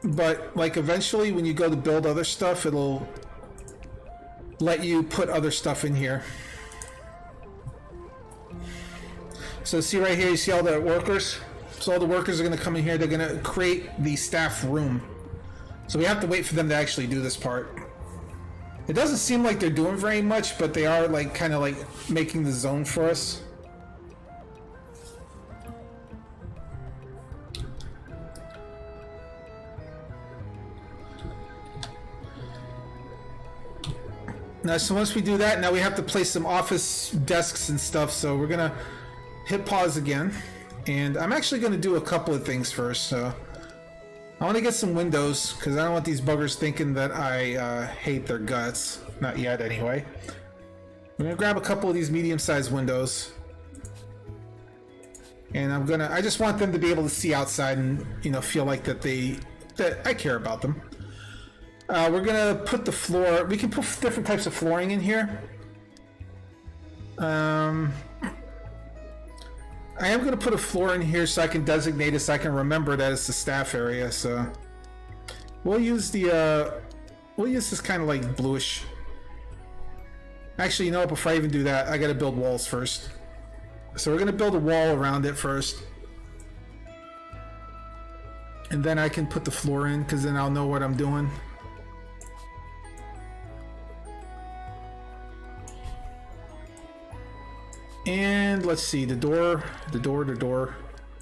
[SPEAKER 2] But like eventually when you go to build other stuff, it'll let you put other stuff in here. So see right here, you see all the workers? So all the workers are going to come in here. They're going to create the staff room. So we have to wait for them to actually do this part. It doesn't seem like they're doing very much, but they are like kind of like making the zone for us. Now, so once we do that, now we have to place some office desks and stuff. So we're gonna hit pause again, and I'm actually gonna do a couple of things first. So I want to get some windows because I don't want these buggers thinking that I hate their guts. Not yet, anyway. I'm gonna grab a couple of these medium-sized windows, and I just want them to be able to see outside and feel like that I care about them. We're gonna put the floor. We can put different types of flooring in here. I am gonna put a floor in here so I can designate it, so I can remember that it's the staff area. So we'll use this kind of like bluish. Actually, you know what? Before I even do that, I gotta build walls first. So we're gonna build a wall around it first, and then I can put the floor in because then I'll know what I'm doing. And let's see, the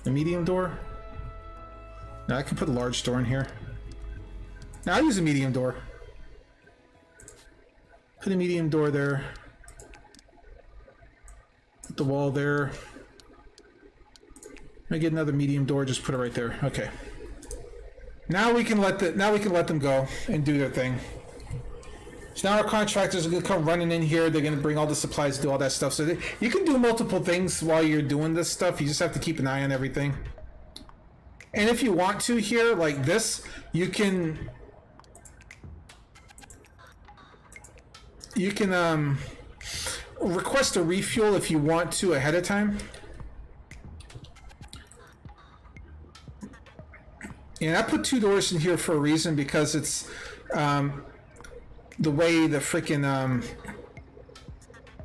[SPEAKER 2] medium door. Now I can put a large door in here. Now I'll use a medium door. Put a medium door there. Put the wall there. I get another medium door, just put it right there. Okay. Now we can let them go and do their thing. So now our contractors are going to come running in here. They're going to bring all the supplies, do all that stuff. So you can do multiple things while you're doing this stuff. You just have to keep an eye on everything. And if you want to here, like this, you can request a refuel if you want to ahead of time. And I put 2 doors in here for a reason because it's the way the freaking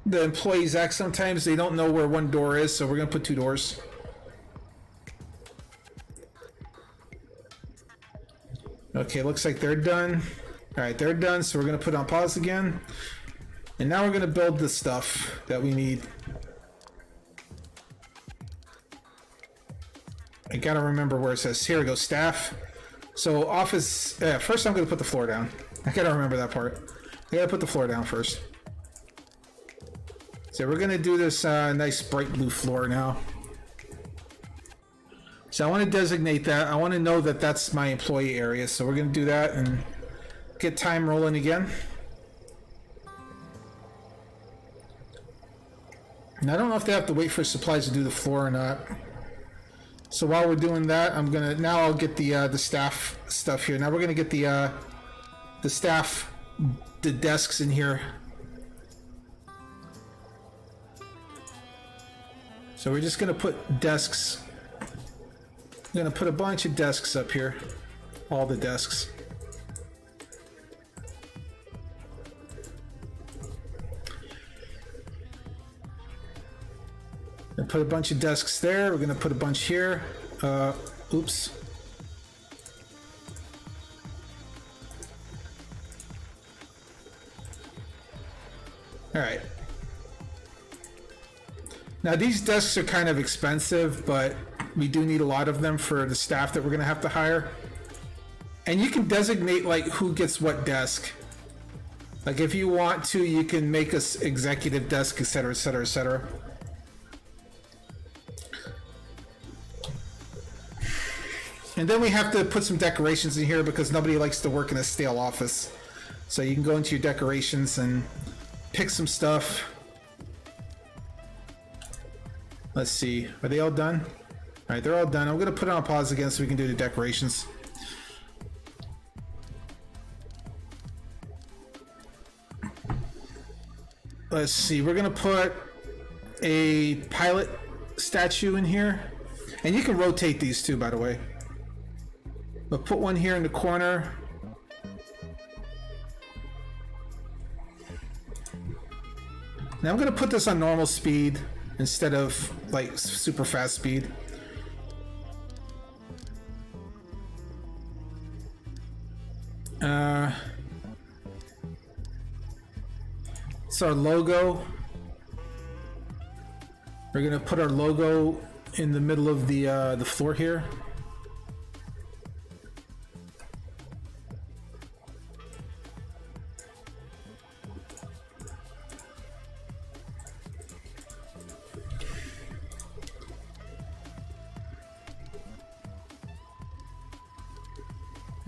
[SPEAKER 2] the employees act sometimes. They don't know where one door is, so we're gonna put 2 doors. Okay, looks like they're done. All right, they're done, so we're gonna put on pause again, and now we're gonna build the stuff that we need. I gotta remember where it says. Here we go, staff. So office. First, I'm gonna put the floor down. I gotta remember that part. I gotta put the floor down first. So we're gonna do this nice bright blue floor now. So I want to designate that. I want to know that that's my employee area. So we're gonna do that and get time rolling again. And I don't know if they have to wait for supplies to do the floor or not. So while we're doing that, I'll get the staff stuff here. Now we're gonna get the staff, the desks in here. So we're just gonna put desks. I'm gonna put a bunch of desks up here, all the desks. And put a bunch of desks there. We're gonna put a bunch here. Oops. All right. Now these desks are kind of expensive, but we do need a lot of them for the staff that we're gonna have to hire. And you can designate like who gets what desk. Like if you want to, you can make us executive desk, etc., etc., etc. And then we have to put some decorations in here because nobody likes to work in a stale office. So you can go into your decorations and pick some stuff. Let's see, are they all done? All right, they're all done. I'm gonna put it on pause again so we can do the decorations. Let's see, we're gonna put a pilot statue in here. And you can rotate these too, by the way. But put one here in the corner. Now I'm gonna put this on normal speed. instead of like super fast speed. It's our logo. We're gonna put our logo in the middle of the floor here.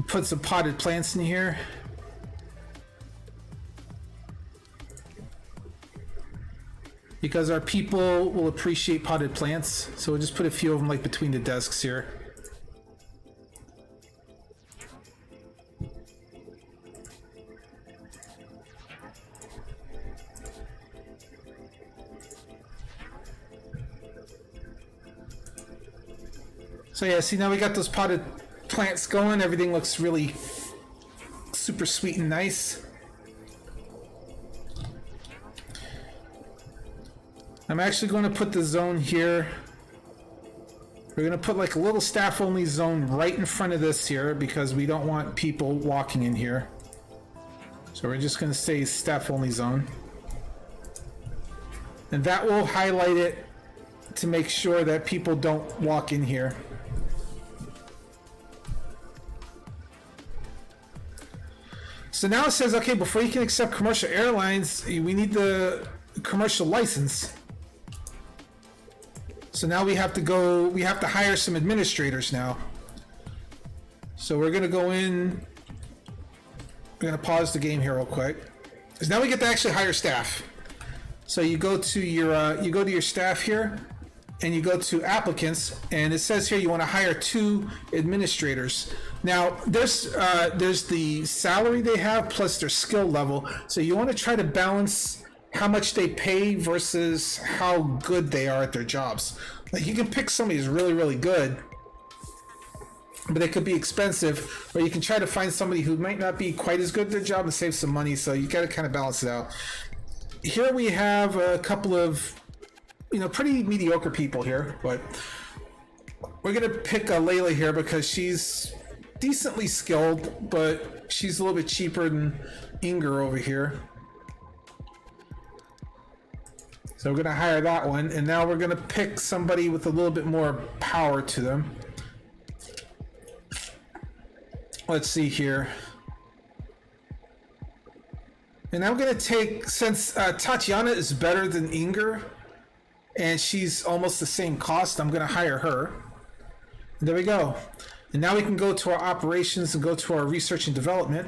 [SPEAKER 2] Put some potted plants in here. Because our people will appreciate potted plants. So we'll just put a few of them like between the desks here. So yeah, see now we got those potted plants going. Everything looks really super sweet and nice. I'm actually going to put the zone here. We're going to put like a little staff only zone right in front of this here because we don't want people walking in here. So we're just going to say staff only zone. And that will highlight it to make sure that people don't walk in here. So now it says, okay, before you can accept commercial airlines, we need the commercial license. So now we have to hire some administrators now. So we're gonna go in, we're gonna pause the game here real quick. Because now we get to actually hire staff. So you go to your staff here, and you go to applicants, and it says here you want to hire 2 administrators. Now there's the salary they have plus their skill level. So you want to try to balance how much they pay versus how good they are at their jobs. Like you can pick somebody who's really, really good, but they could be expensive, or you can try to find somebody who might not be quite as good at their job and save some money. So you got to kind of balance it out. Here we have a couple of, pretty mediocre people here, but we're gonna pick Layla here because she's decently skilled, but she's a little bit cheaper than Inger over here. So we're gonna hire that one, and now we're gonna pick somebody with a little bit more power to them. Let's see here. And I'm gonna take, since Tatiana is better than Inger, and she's almost the same cost, I'm gonna hire her. And there we go. And now we can go to our operations and go to our research and development.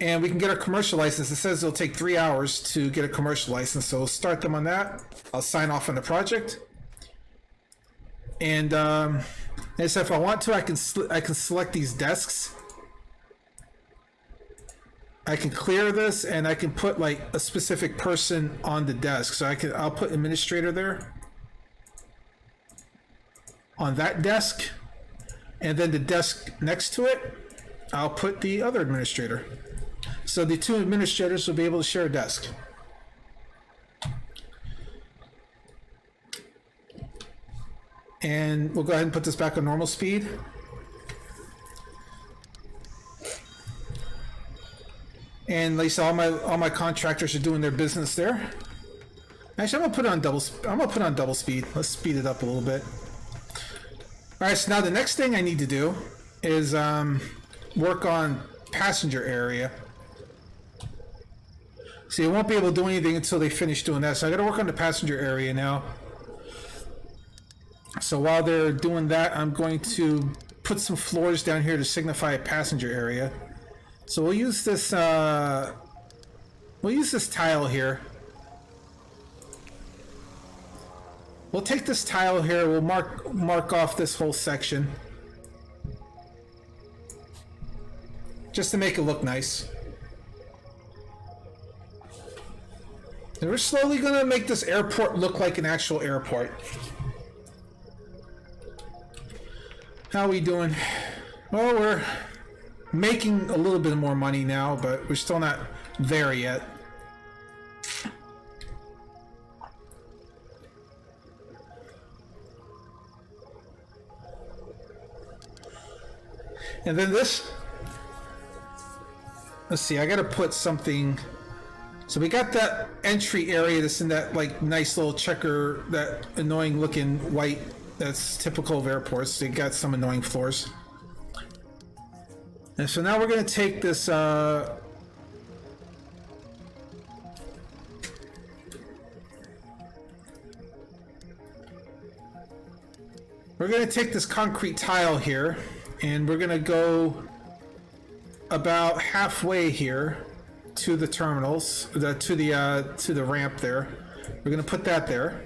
[SPEAKER 2] And we can get our commercial license. It says it'll take 3 hours to get a commercial license, so we'll start them on that. I'll sign off on the project. And so if I want to, I can select these desks. I can clear this, and I can put like a specific person on the desk. So I'll put administrator there on that desk, and then the desk next to it, I'll put the other administrator. So the 2 administrators will be able to share a desk. And we'll go ahead and put this back on normal speed. And at least all my contractors are doing their business there. Actually, I'm gonna put it on double speed. Let's speed it up a little bit. All right. So now the next thing I need to do is work on passenger area. See, I won't be able to do anything until they finish doing that. So I got to work on the passenger area now. So while they're doing that, I'm going to put some floors down here to signify a passenger area. So we'll use this tile here. We'll take this tile here. We'll mark off this whole section, just to make it look nice. And we're slowly going to make this airport look like an actual airport. How are we doing? Well, we're making a little bit more money now, but we're still not there yet. And then this, let's see, I gotta put something. So we got that entry area that's in that like nice little checker, that annoying looking white that's typical of airports. They got some annoying floors. And so now we're gonna take this we're gonna take this concrete tile here, and we're gonna go about halfway here to the terminals, to the ramp there. We're gonna put that there.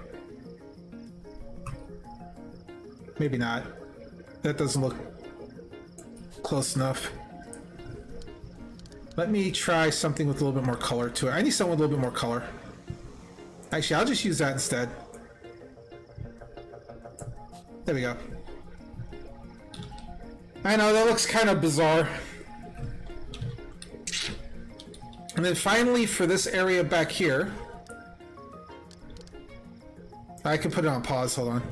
[SPEAKER 2] Maybe not. That doesn't look close enough. Let me try something with a little bit more color to it. I need something with a little bit more color. Actually, I'll just use that instead. There we go. I know, that looks kind of bizarre. And then finally, for this area back here, I can put it on pause, hold on.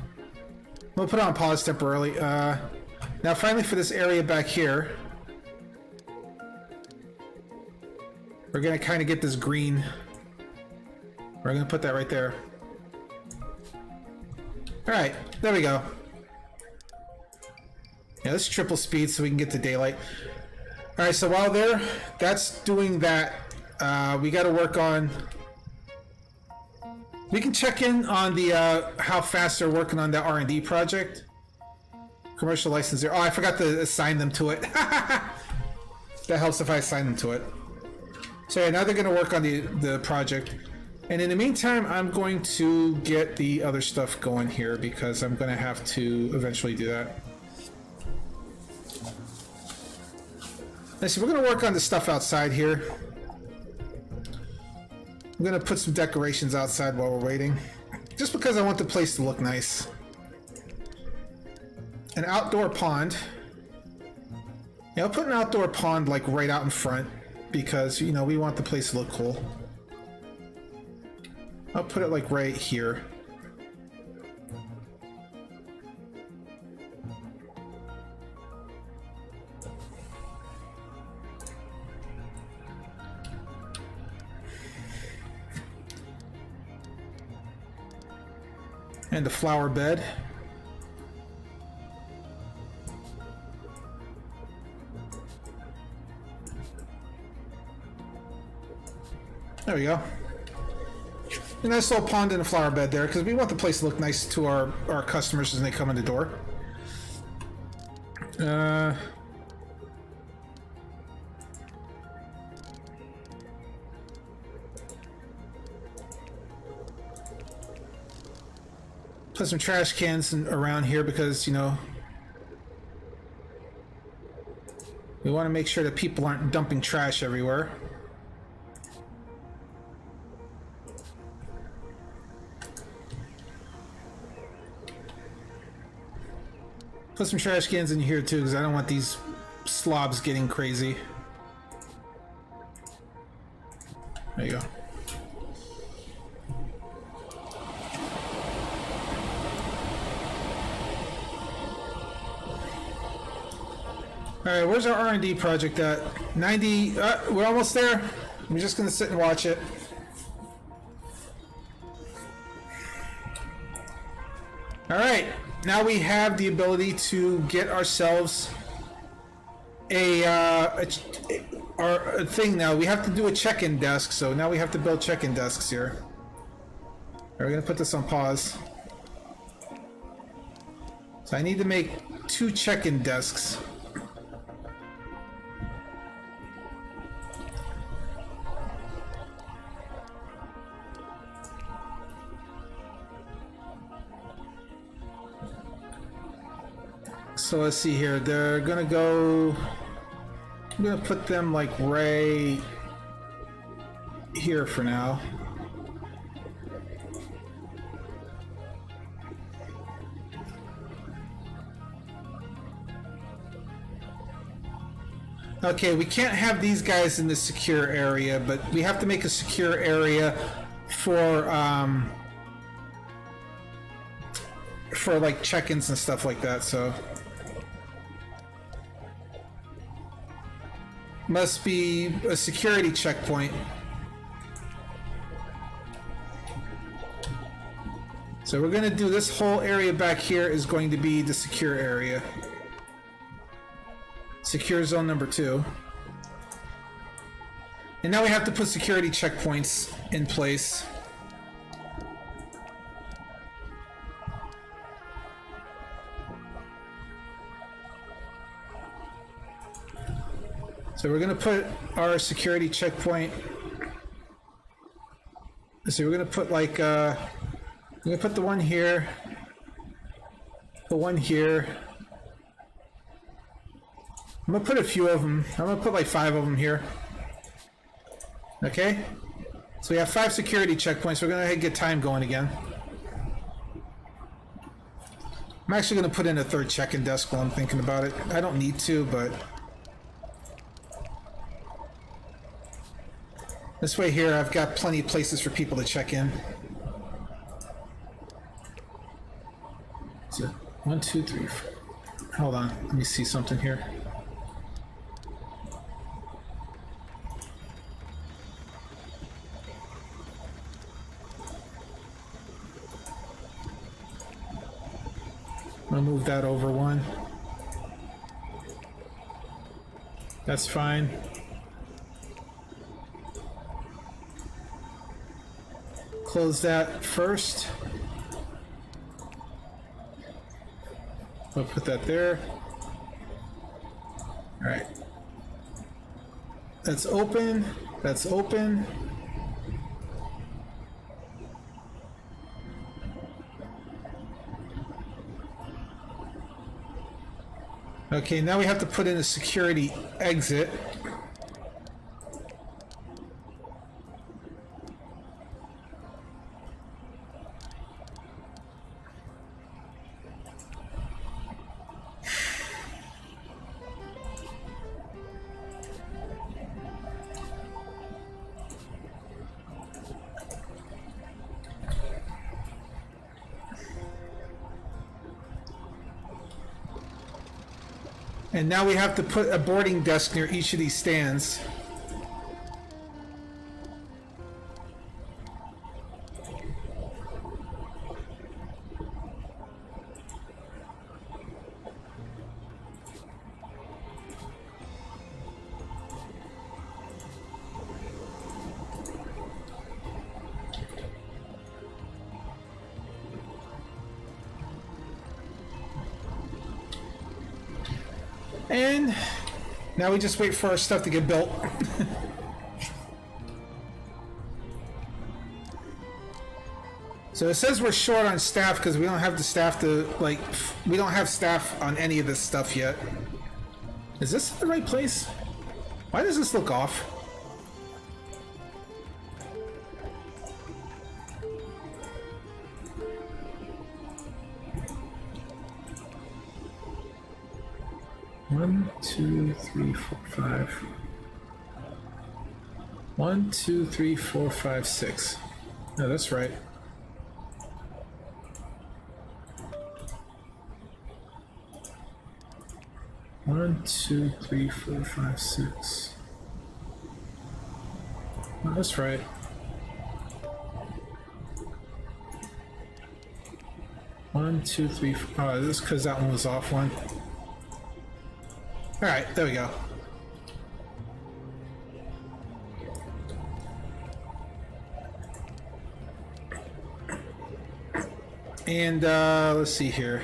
[SPEAKER 2] We'll put it on pause temporarily. Now finally for this area back here, we're gonna kind of get this green. We're gonna put that right there. All right, there we go. Yeah, let's triple speed so we can get to daylight. All right, so while that's doing that, we got to work on. We can check in on the how fast they're working on that R&D project. Commercial license there. Oh, I forgot to assign them to it. That helps if I assign them to it. So yeah, now they're going to work on the project. And in the meantime, I'm going to get the other stuff going here because I'm going to have to eventually do that. Let's see, we're going to work on the stuff outside here. I'm going to put some decorations outside while we're waiting. Just because I want the place to look nice. An outdoor pond. Yeah, I'll put an outdoor pond like right out in front because, you know, we want the place to look cool. I'll put it like right here. And the flower bed. There we go. A nice little pond and a flower bed there because we want the place to look nice to our customers as they come in the door. Put some trash cans around here because, you know, we want to make sure that people aren't dumping trash everywhere. Put some trash cans in here too because I don't want these slobs getting crazy. There you go. Alright, where's our R&D project at? 90, we're almost there. I'm just gonna sit and watch it. Alright, now we have the ability to get ourselves a thing now. We have to do a check-in desk, so now we have to build check-in desks here. Alright, we're gonna put this on pause. So I need to make 2 check-in desks. So let's see here. They're gonna go. I'm gonna put them like right here for now. Okay, we can't have these guys in the secure area, but we have to make a secure area for like check-ins and stuff like that. So. must be a security checkpoint. So we're going to do this whole area back here is going to be the secure area. Secure zone number 2. And now we have to put security checkpoints in place. So we're going to put our security checkpoint. So we're going to put like, we're going to put the one here, the one here. I'm going to put a few of them. I'm going to put like 5 of them here. Okay? So we have 5 security checkpoints. We're going to get time going again. I'm actually going to put in a 3rd check-in desk while I'm thinking about it. I don't need to, but... this way here, I've got plenty of places for people to check in. So, 1, 2, 3, 4. Hold on, let me see something here. I'm gonna move that over 1. That's fine. Close that first. We'll put that there. All right. That's open. That's open. Okay, now we have to put in a security exit. And now we have to put a boarding desk near each of these stands. And now we just wait for our stuff to get built. So it says we're short on staff because we don't have the staff to, like, we don't have staff on any of this stuff yet. Is this the right place? Why does this look off? One, two, three, four, five. 1, 2, 3, 4, 5, 6. No, that's right. One, 2, 3, 4, 5, 6. No, that's right. One, two, three, four. Oh, this is because that one was off one. All right, there we go. And let's see here.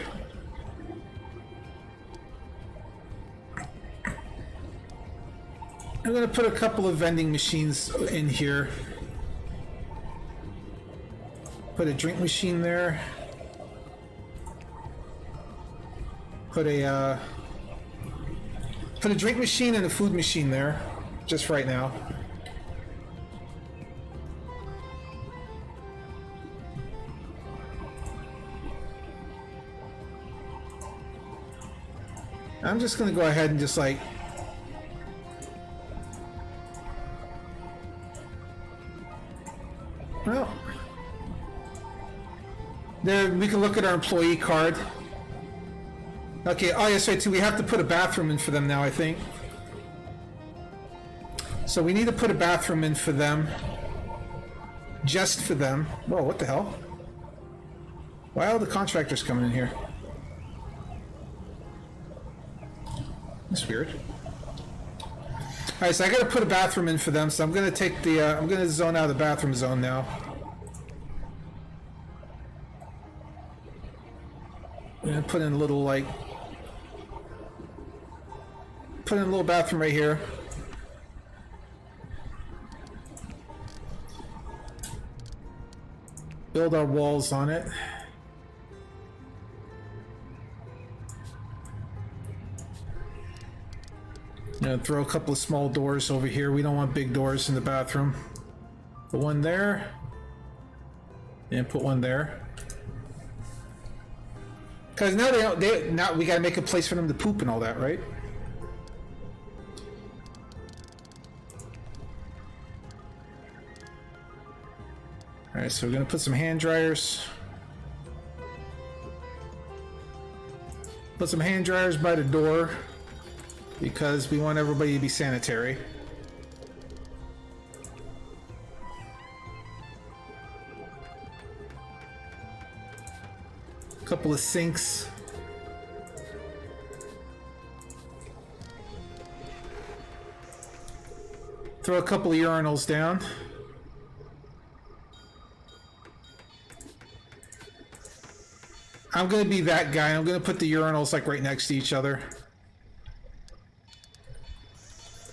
[SPEAKER 2] I'm gonna put a couple of vending machines in here. Put a drink machine there. Put a drink machine and a food machine there, just right now. I'm just gonna go ahead and just like well, there we can look at our employee card. Okay, oh yes, right too. We have to put a bathroom in for them now, I think. So we need to put a bathroom in for them. Just for them. Whoa, what the hell? Why are all the contractors coming in here? That's weird. Alright, so I gotta put a bathroom in for them, so I'm gonna take the, I'm gonna zone out of the bathroom zone now. I'm gonna put in a little, like... Put in a little bathroom right here. Build our walls on it. Throw a couple of small doors over here. We don't want big doors in the bathroom. Put one there. And put one there. Because now now we gotta make a place for them to poop and all that, right? Alright, so we're gonna put some hand dryers. Put some hand dryers by the door. Because we want everybody to be sanitary. A couple of sinks. Throw a couple of urinals down. I'm gonna be that guy. I'm gonna put the urinals like right next to each other.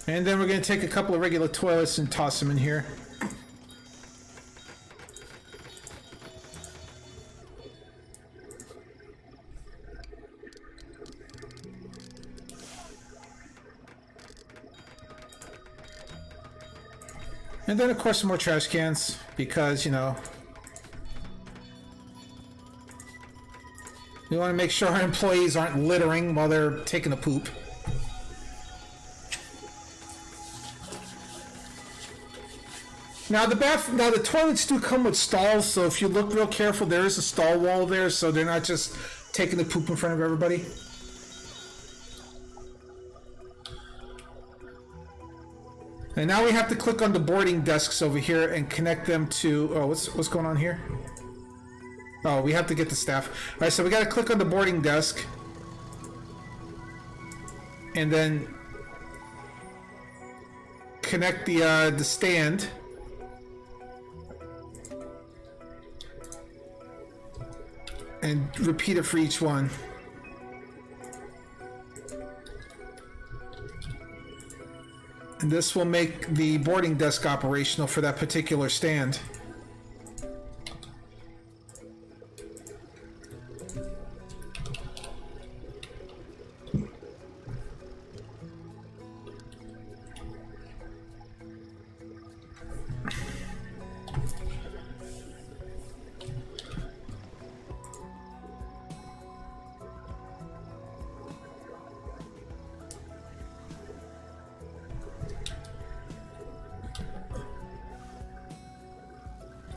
[SPEAKER 2] And then we're going to take a couple of regular toilets and toss them in here. And then, of course, some more trash cans, because, you know, we want to make sure our employees aren't littering while they're taking a poop. Now the toilets do come with stalls, so if you look real careful, there is a stall wall there, so they're not just taking the poop in front of everybody. And now we have to click on the boarding desks over here and connect them to... Oh, what's going on here? Oh, we have to get the staff. All right, so we got to click on the boarding desk. And then connect the stand. And repeat it for each one. And this will make the boarding desk operational for that particular stand.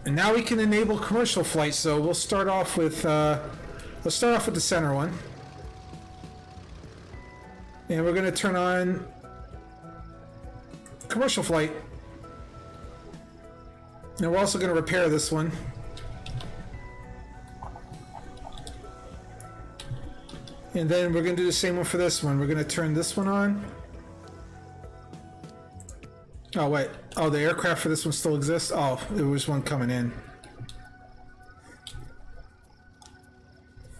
[SPEAKER 2] And now we can enable commercial flights. So we'll start off with the center one, and we're going to turn on commercial flight. And we're also going to repair this one. And then we're going to do the same one for this one. We're going to turn this one on. Oh, wait. Oh, the aircraft for this one still exists? Oh, there was one coming in.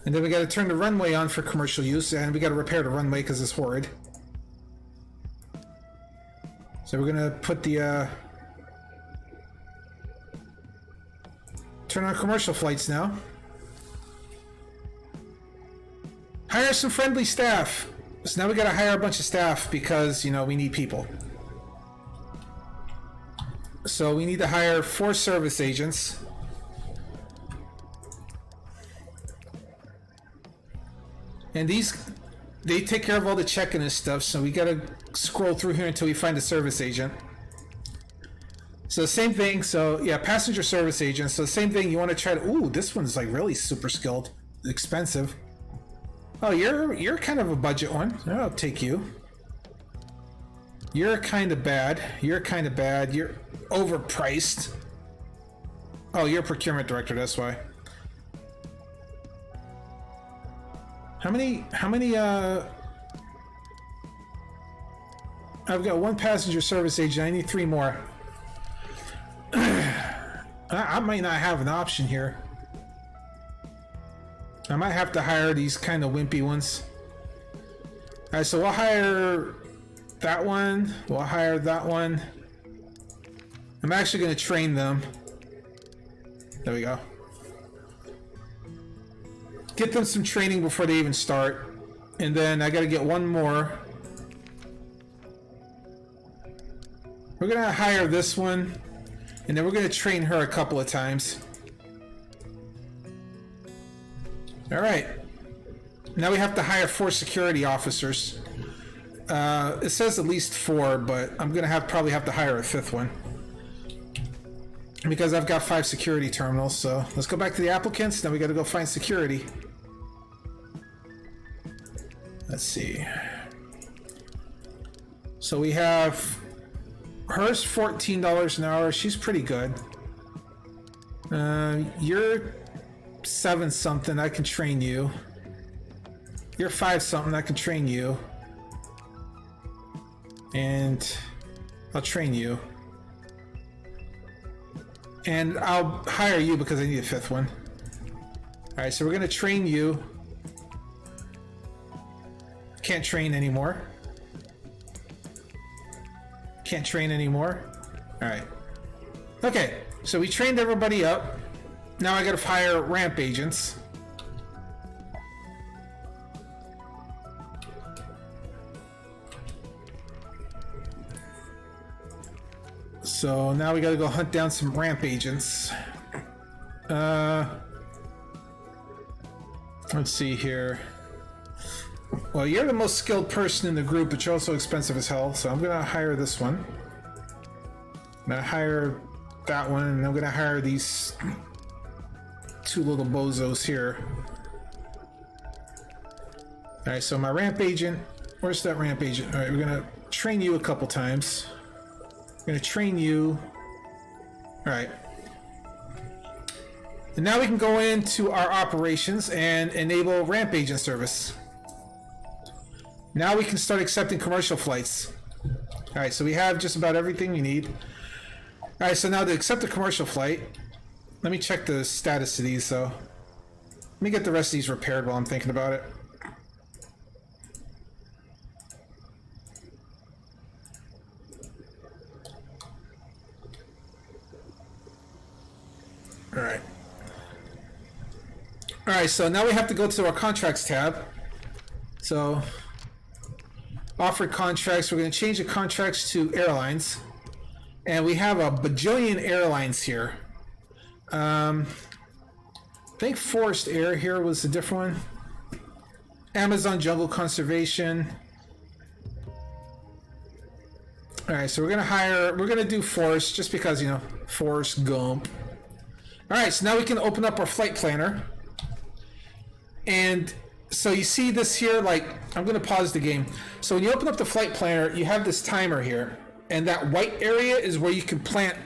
[SPEAKER 2] And then we got to turn the runway on for commercial use, and we got to repair the runway because it's horrid. So we're going to put the... turn on commercial flights now. Hire some friendly staff. So now we got to hire a bunch of staff because, you know, we need people. So we need to hire 4 service agents. And they take care of all the check-in and stuff, so we gotta scroll through here until we find a service agent. So same thing, so yeah, passenger service agent. So same thing, you want to try to... Ooh, this one's like really super skilled. Expensive. Oh, you're kind of a budget one. I'll take you. You're kind of bad. You're kind of bad. You're overpriced. Oh, you're procurement director, that's why. How many, I've got one passenger service agent. I need 3 more. I might not have an option here. I might have to hire these kind of wimpy ones. Alright, so we'll hire that one. We'll hire that one. I'm actually going to train them. There we go. Get them some training before they even start. And then I got to get one more. We're going to hire this one. And then we're going to train her a couple of times. Alright. Now we have to hire 4 security officers. It says at least 4, but I'm going to probably have to hire a 5th one. Because I've got 5 security terminals, so let's go back to the applicants. Now we got to go find security. Let's see. So we have hers $14 an hour. She's pretty good. You're 7 something. I can train you. You're 5 something. I can train you. And I'll train you. And I'll hire you because I need a 5th one. Alright, so we're going to train you. Can't train anymore. Can't train anymore. Alright. Okay, so we trained everybody up. Now I got to hire ramp agents. So now we gotta go hunt down some ramp agents. Let's see here. Well, you're the most skilled person in the group, but you're also expensive as hell, so I'm gonna hire this one. I'm gonna hire that one, and I'm gonna hire these 2 little bozos here. Alright, so my ramp agent, where's that ramp agent? Alright, we're gonna train you a couple times. We're gonna train you. Alright. And now we can go into our operations and enable ramp agent service. Now we can start accepting commercial flights. Alright, so we have just about everything we need. Alright, so now to accept a commercial flight, let me check the status of these, so let me get the rest of these repaired while I'm thinking about it. Alright. Alright, so now we have to go to our contracts tab. So, offered contracts, we're going to change the contracts to airlines. And we have a bajillion airlines here. I think Forest Air here was a different one. Amazon Jungle Conservation. Alright, so we're going to do Forest just because, you know, Forrest Gump. Alright, so now we can open up our flight planner. And so you see this here, like, I'm going to pause the game. So when you open up the flight planner, you have this timer here. And that white area is where you can plant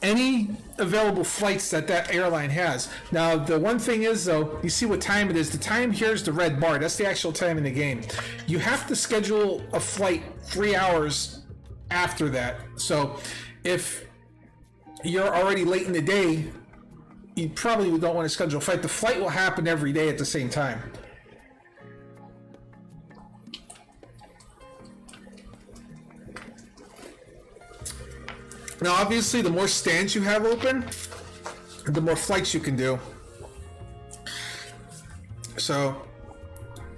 [SPEAKER 2] any available flights that airline has. Now, the one thing is, though, you see what time it is. The time here is the red bar. That's the actual time in the game. You have to schedule a flight 3 hours after that. So if you're already late in the day, you probably don't want to schedule a flight. The flight will happen every day at the same time. Now, obviously, the more stands you have open, the more flights you can do. So,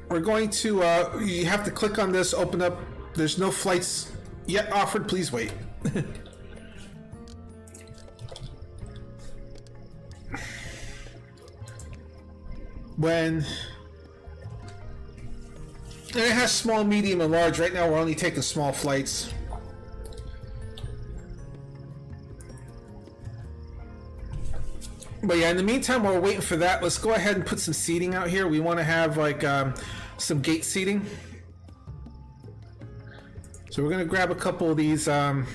[SPEAKER 2] we're going to, you have to click on this, open up. There's no flights yet offered. Please wait. When and it has small, medium, and large. Right now we're only taking small flights. But yeah, in the meantime, while we're waiting for that, let's go ahead and put some seating out here. We want to have like some gate seating. So we're gonna grab a couple of these. Gonna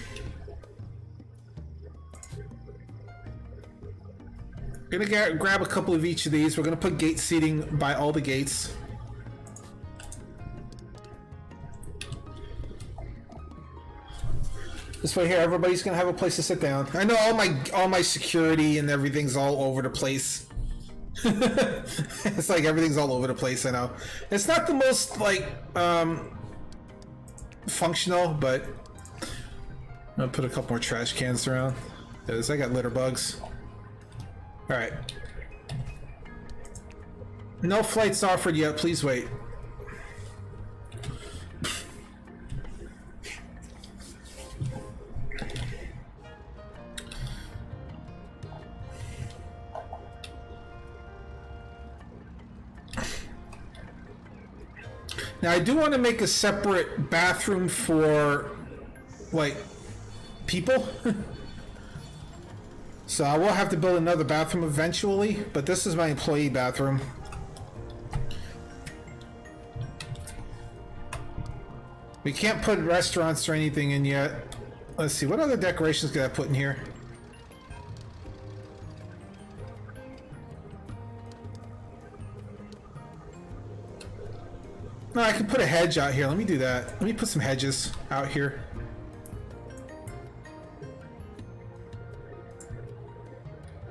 [SPEAKER 2] grab a couple of each of these. We're gonna put gate seating by all the gates. This way here, everybody's gonna have a place to sit down. I know all my security and everything's all over the place. It's like everything's all over the place. I know it's not the most like functional, but I'm gonna put a couple more trash cans around because I got litter bugs. All right, no flights offered yet. Please wait. Now I do want to make a separate bathroom for, like, people. So I will have to build another bathroom eventually, but this is my employee bathroom. We can't put restaurants or anything in yet. Let's see, what other decorations can I put in here? No, I can put a hedge out here. Let me do that. Let me put some hedges out here.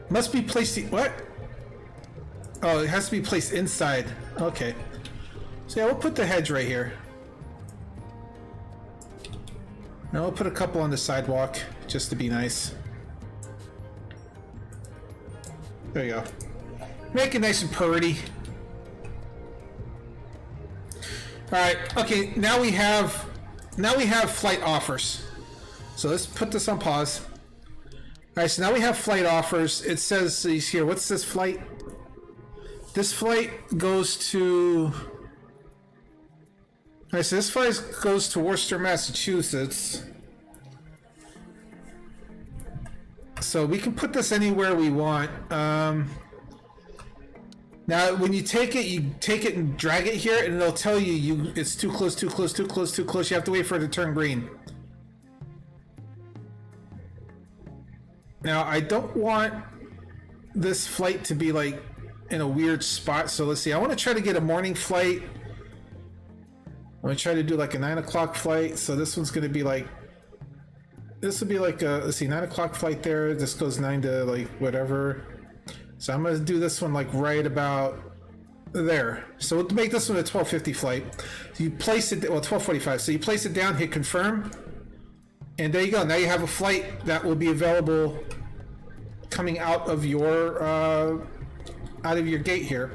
[SPEAKER 2] Must be placed... What? Oh, it has to be placed inside. Okay. So yeah, we'll put the hedge right here. Now we'll put a couple on the sidewalk, just to be nice. There you go. Make it nice and purty. Alright, okay, now we have flight offers. So let's put this on pause. Alright, so now we have flight offers. It says here, what's this flight? This flight goes to... Alright, so this flight goes to Worcester, Massachusetts. So we can put this anywhere we want. Now, when you take it and drag it here, and it'll tell you it's too close, too close, too close, too close. You have to wait for it to turn green. Now, I don't want this flight to be like in a weird spot. So let's see. I want to try to get a morning flight. I'm gonna try to do like a 9 o'clock flight. So this one's gonna be like, this will be like a, let's see, 9 o'clock flight there. This goes 9 to like whatever. So I'm gonna do this one like right about there. So we'll make this one a 12:50 flight. So you place it, well, 12:45. So you place it down, hit confirm, and there you go. Now you have a flight that will be available coming out of your gate here.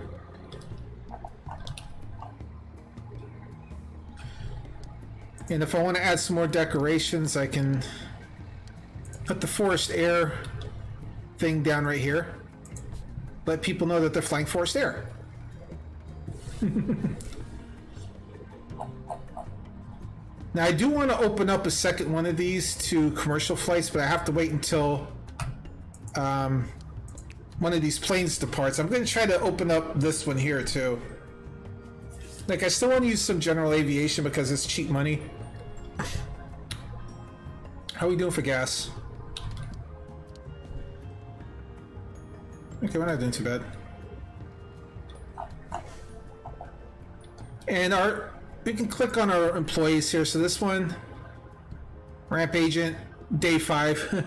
[SPEAKER 2] And if I want to add some more decorations, I can put the forced air thing down right here. Let people know that they're flying forced air. Now I do want to open up a second one of these to commercial flights, but I have to wait until one of these planes departs. I'm going to try to open up this one here too. Like, I still want to use some general aviation because it's cheap money. How are we doing for gas? Okay, we're not doing too bad. And we can click on our employees here. So this one, ramp agent, day 5.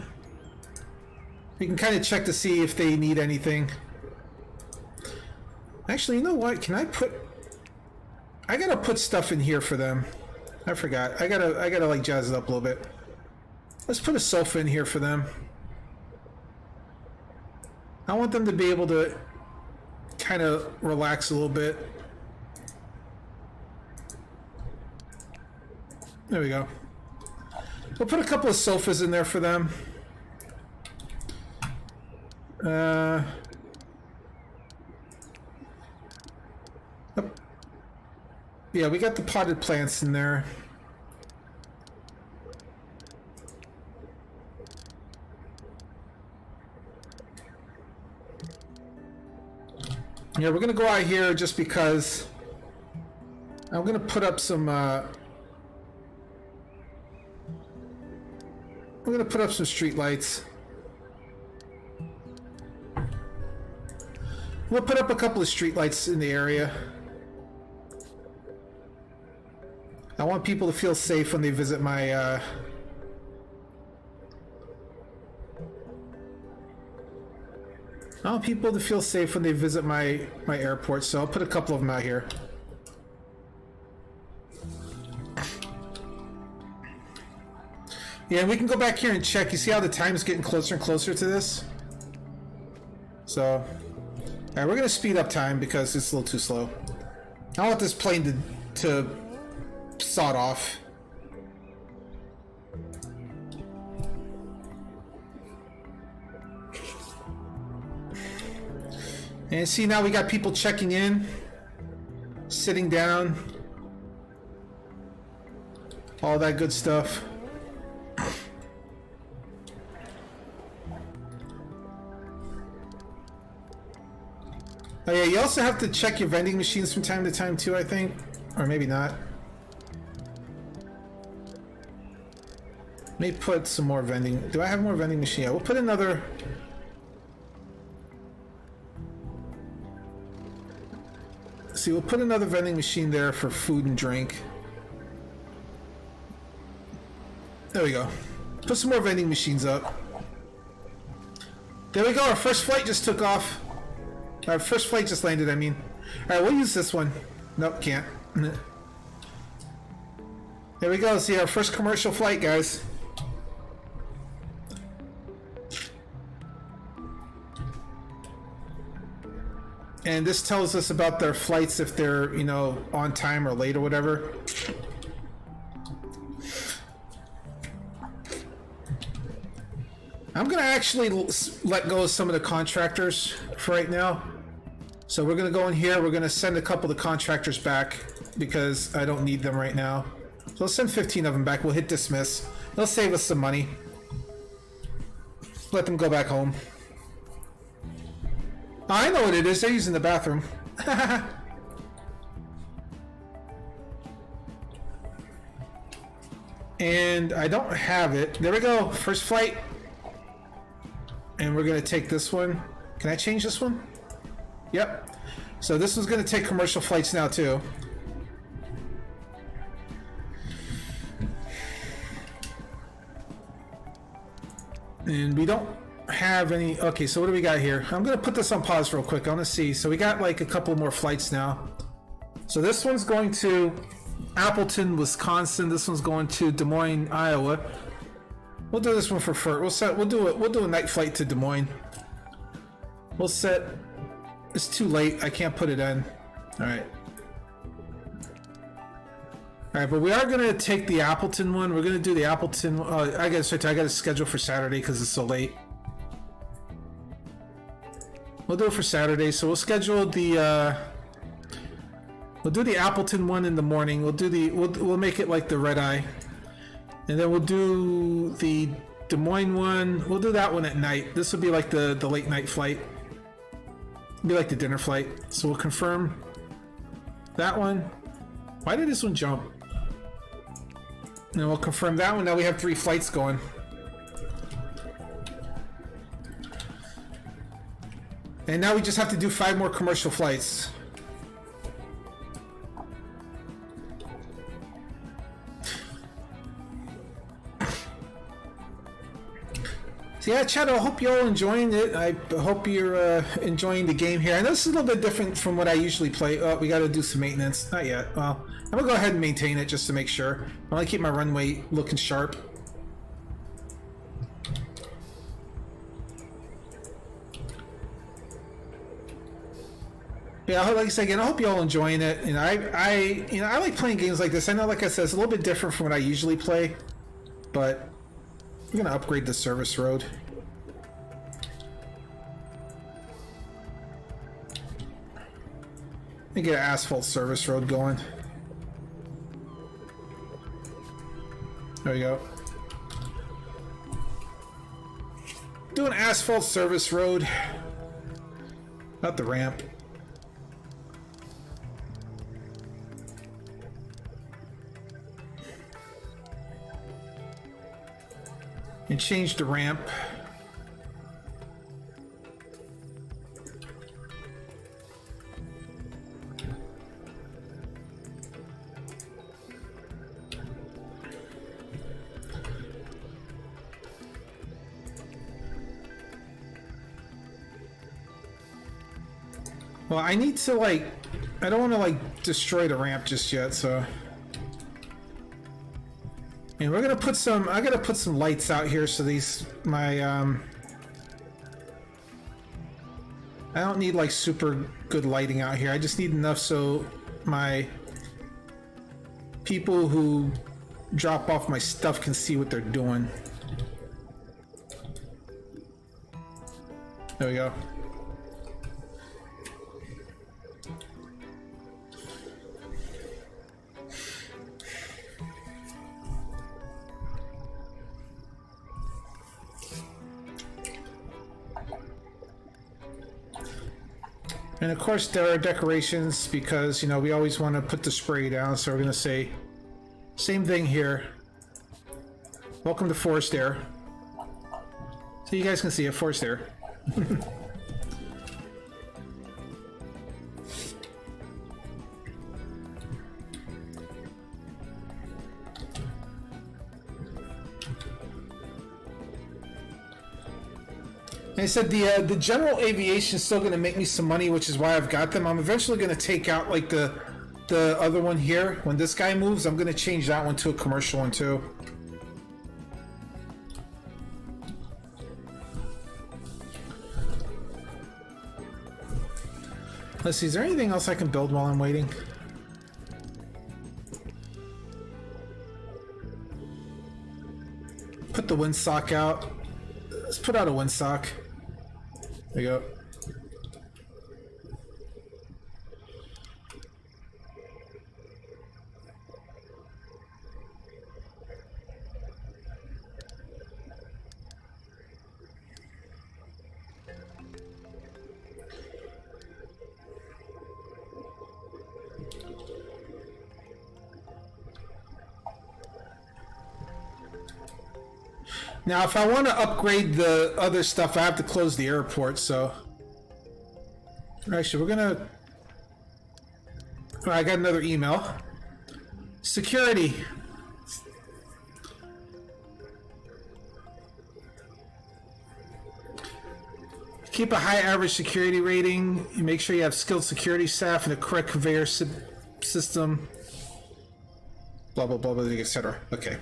[SPEAKER 2] We can kind of check to see if they need anything. Actually, you know what? Can I put... I gotta put stuff in here for them. I forgot. I gotta like jazz it up a little bit. Let's put a sofa in here for them. I want them to be able to kind of relax a little bit. There we go. We'll put a couple of sofas in there for them. Yeah, we got the potted plants in there. Yeah, we're gonna go out here just because I'm gonna put up some we're gonna put up some street lights. We'll put up a couple of street lights in the area. I want people to feel safe when they visit my I want people to feel safe when they visit my airport, so I'll put a couple of them out here. Yeah, we can go back here and check. You see how the time's getting closer and closer to this? So, alright, we're gonna speed up time because it's a little too slow. I want this plane to sawed off. And see, now we got people checking in, sitting down, all that good stuff. Oh yeah, you also have to check your vending machines from time to time too, I think. Or maybe not. May put some more vending. Do I have more vending machine? Yeah, we'll put another. See, we'll put another vending machine there for food and drink. There we go. Put some more vending machines up. There we go. Our first flight just took off. Our first flight just landed, I mean. Alright, we'll use this one. Nope, can't. There we go. See, our first commercial flight, guys. And this tells us about their flights if they're, you know, on time or late or whatever. I'm gonna actually let go of some of the contractors for right now. So we're gonna go in here, we're gonna send a couple of the contractors back because I don't need them right now. So let's send 15 of them back, we'll hit dismiss. They'll save us some money. Let them go back home. Oh, I know what it is, they're using the bathroom. And I don't have it. There we go, first flight. And we're gonna take this one. Can I change this one? Yep. So this one's gonna take commercial flights now too. And we don't have any. Okay, so what do we got here? I'm gonna put this on pause real quick. I wanna see. So we got like a couple more flights now. So this one's going to Appleton, Wisconsin. This one's going to Des Moines, Iowa. We'll do this one for first. We'll do a night flight to Des Moines. We'll set. It's too late. I can't put it in. All right. All right, but we are gonna take the Appleton one. We're gonna do the Appleton. I got to schedule for Saturday because it's so late. We'll do it for Saturday. So we'll schedule the. We'll do the Appleton one in the morning. We'll make it like the red eye. And then we'll do the Des Moines one. We'll do that one at night. This will be like the late night flight. It'll be like the dinner flight. So we'll confirm that one. Why did this one jump? And we'll confirm that one. Now we have 3 flights going. And now we just have to do 5 more commercial flights. Yeah, Chad, I hope you're all enjoying it. I hope you're enjoying the game here. I know this is a little bit different from what I usually play. Oh, we got to do some maintenance. Not yet. Well, I'm going to go ahead and maintain it just to make sure. I want to keep my runway looking sharp. Yeah, like I said again, I hope you're all enjoying it. And I like playing games like this. I know, like I said, it's a little bit different from what I usually play, but we're gonna upgrade the service road. And get an asphalt service road going. There we go. Do an asphalt service road. Not the ramp. And change the ramp. Well, I need to like, I don't want to like destroy the ramp just yet, so. And we're gonna put some, I gotta put some lights out here so these, my, I don't need like super good lighting out here. I just need enough so my people who drop off my stuff can see what they're doing. There we go. And of course there are decorations because, you know, we always want to put the spray down, so we're going to say same thing here. Welcome to Forest Air. So you guys can see it, Forest Air. I said the general aviation is still going to make me some money, which is why I've got them. I'm eventually going to take out like the other one here. When this guy moves, I'm going to change that one to a commercial one too. Let's see, is there anything else I can build while I'm waiting? Put the windsock out. Let's put out a windsock. There you go. Now, if I want to upgrade the other stuff, I have to close the airport, so... Actually, we're gonna... Oh, I got another email. Security. Keep a high average security rating. You make sure you have skilled security staff and a correct conveyor system. Blah, blah, blah, blah, etc. Okay.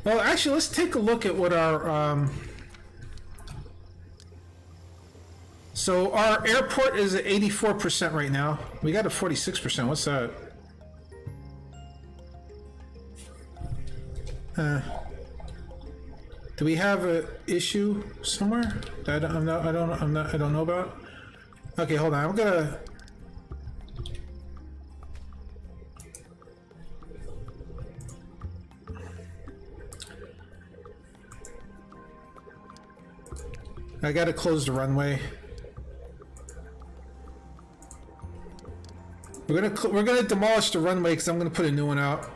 [SPEAKER 2] Well, actually, let's take a look at what our... So our airport is at 84% right now. We got a 46%. What's that? Do we have an issue somewhere that I don't know about? Okay, hold on. I'm gonna... I gotta close the runway. We're gonna demolish the runway because I'm gonna put a new one out.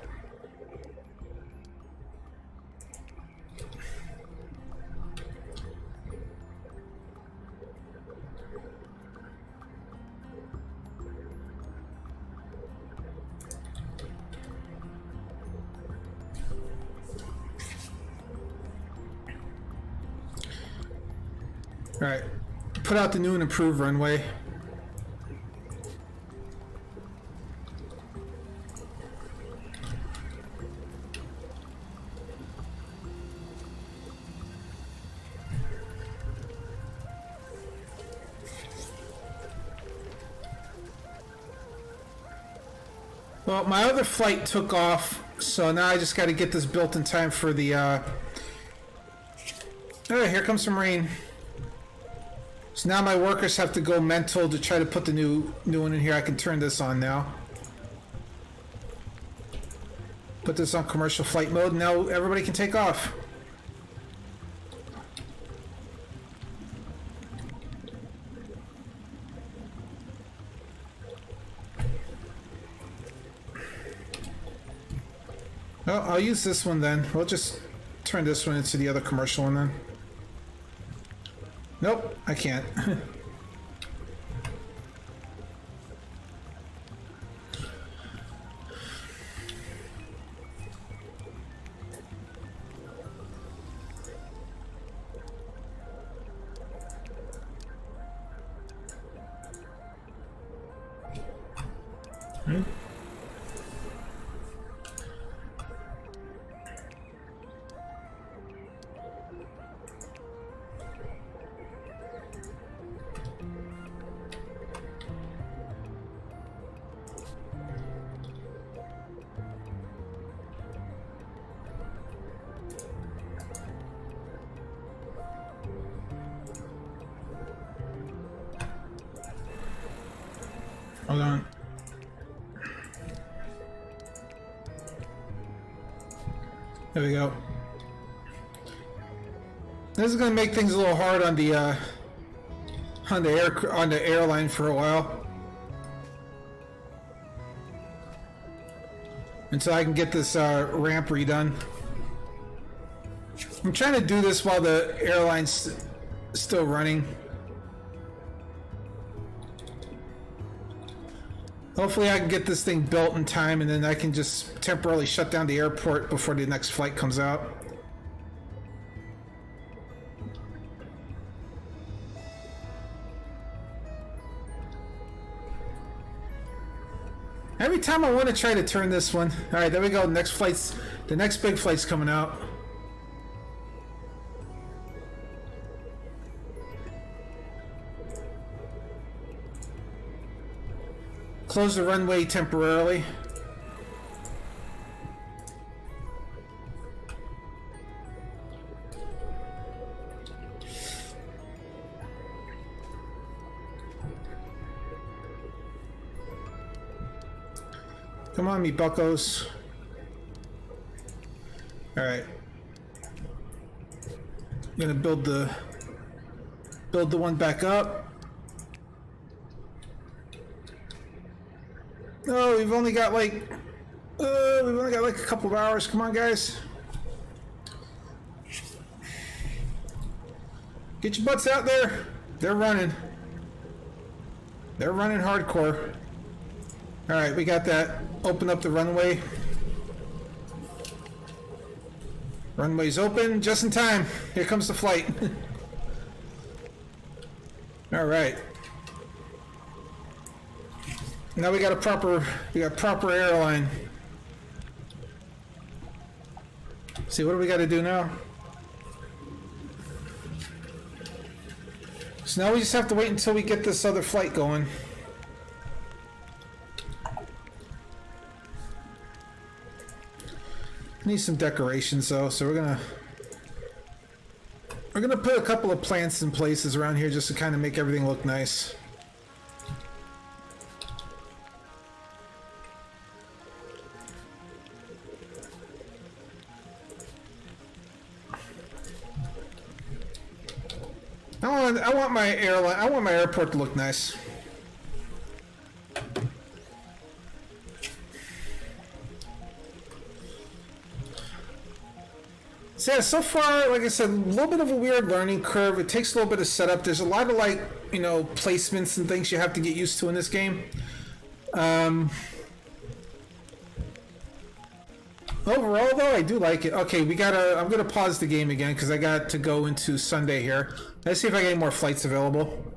[SPEAKER 2] All right, put out the new and improved runway. Well, my other flight took off, so now I just got to get this built in time for the, Oh, here comes some rain. So now my workers have to go mental to try to put the new one in here. I can turn this on now. Put this on commercial flight mode. Now everybody can take off. Oh, I'll use this one then. We'll just turn this one into the other commercial one then. Nope, I can't. Hold on. There we go. This is going to make things a little hard on the airline for a while, until I can get this ramp redone. I'm trying to do this while the airline's still running. Hopefully I can get this thing built in time, and then I can just temporarily shut down the airport before the next flight comes out. Every time I want to try to turn this one. Alright, there we go. The next big flight's coming out. Close the runway temporarily. Come on, me buckos. All right. I'm gonna build the one back up. Oh, we've only got like a couple of hours. Come on, guys. Get your butts out there. They're running. They're running hardcore. All right, we got that. Open up the runway. Runway's open just in time. Here comes the flight. All right. Now we got proper airline. See, what do we got to do now? So now we just have to wait until we get this other flight going. Need some decorations though, so we're gonna put a couple of plants in places around here just to kind of make everything look nice. I want my airport to look nice. So yeah, so far, like I said, a little bit of a weird learning curve. It takes a little bit of setup. There's a lot of placements and things you have to get used to in this game. Overall, though, I do like it. Okay, I'm gonna pause the game again because I got to go into Sunday here. Let's see if I get any more flights available.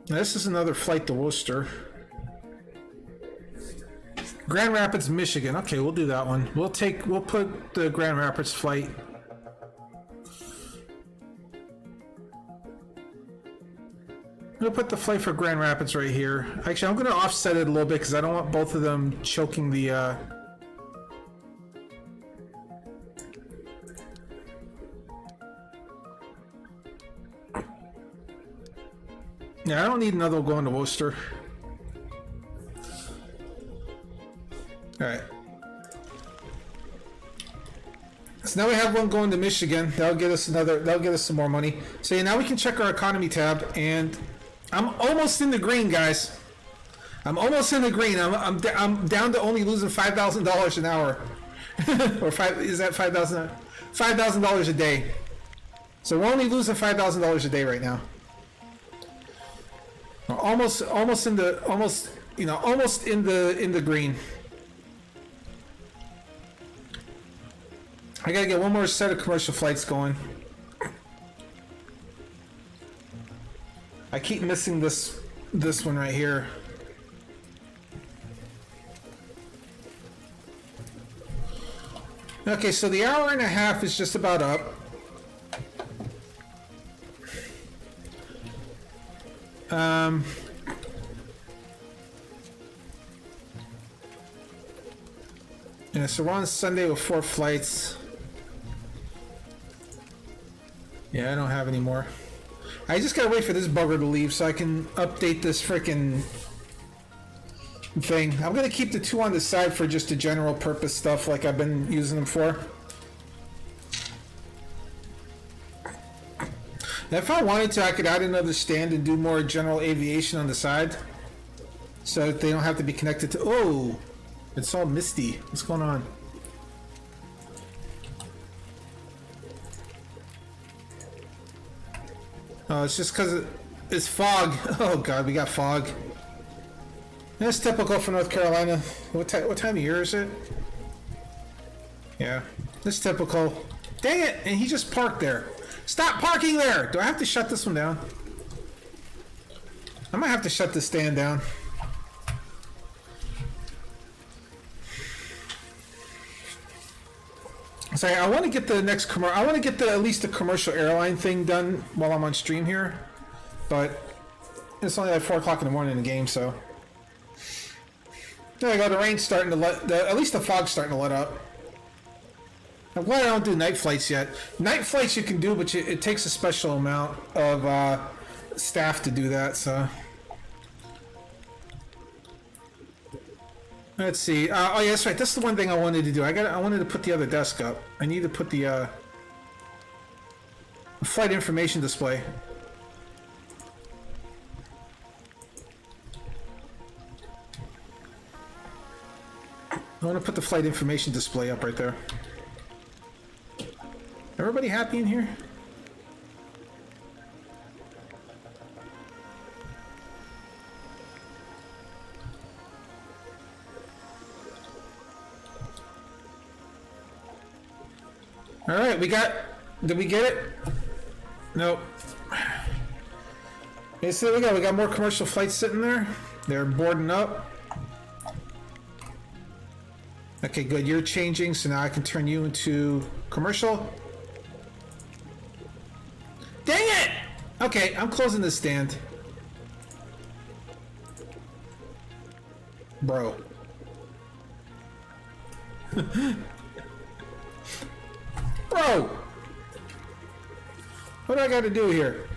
[SPEAKER 2] Now, this is another flight to Worcester. Grand Rapids, Michigan. Okay, we'll do that one. We'll put the Grand Rapids flight. I'm gonna put the flight for Grand Rapids right here. Actually, I'm gonna offset it a little bit because I don't want both of them choking the Yeah, I don't need another one going to Worcester. Alright. So now we have one going to Michigan. That'll get us some more money. So yeah, now we can check our economy tab, and I'm almost in the green, guys. I'm almost in the green. I'm down to only losing $5,000 an hour, or is that $5,000 a day? So we're only losing $5,000 a day right now. We're almost in the green. I gotta get one more set of commercial flights going. I keep missing this one right here. Okay, so the hour and a half is just about up. Yeah, so we're on Sunday with 4 flights. Yeah, I don't have any more. I just gotta wait for this bugger to leave so I can update this frickin' thing. I'm gonna keep the 2 on the side for just the general purpose stuff like I've been using them for. Now, if I wanted to, I could add another stand and do more general aviation on the side. So they don't have to be connected to... Oh! It's all misty. What's going on? Oh, it's just because it's fog. Oh god, we got fog. That's typical for North Carolina. What time of year is it? Yeah, that's typical. Dang it! And he just parked there. Stop parking there! Do I have to shut this one down? I might have to shut this stand down. Sorry, I want to get the next I want to get at least the commercial airline thing done while I'm on stream here, but it's only like 4 o'clock in the morning in the game, so. There you go. The rain's starting to at least the fog's starting to let up. I'm glad I don't do night flights yet. Night flights you can do, but it takes a special amount of staff to do that. So. Let's see. Oh, yeah, that's right. That's the one thing I wanted to do. I wanted to put the other desk up. I need to put the flight information display. I want to put the flight information display up right there. Everybody happy in here? All right, did we get it? Nope. Okay, so we got more commercial flights sitting there. They're boarding up. Okay, good. You're changing, so now I can turn you into commercial. Dang it! Okay, I'm closing this stand. Bro. Bro! What do I got to do here?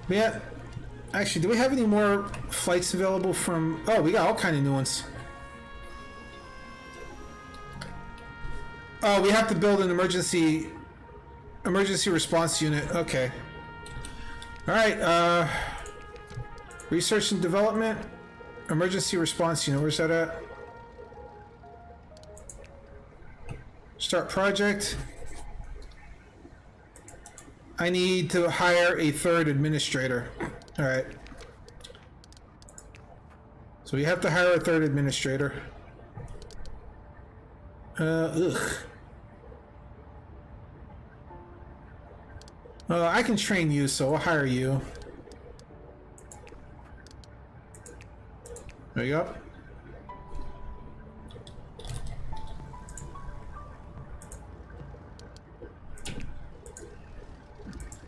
[SPEAKER 2] Yeah. Actually, do we have any more flights available from... Oh, we got all kind of new ones. Oh, we have to build an emergency response unit. Okay. All right. Research and development. Emergency response unit. Where's that at? Start project. I need to hire a 3rd administrator. All right. So we have to hire a 3rd administrator. Ugh. I can train you, so I'll hire you. There you go.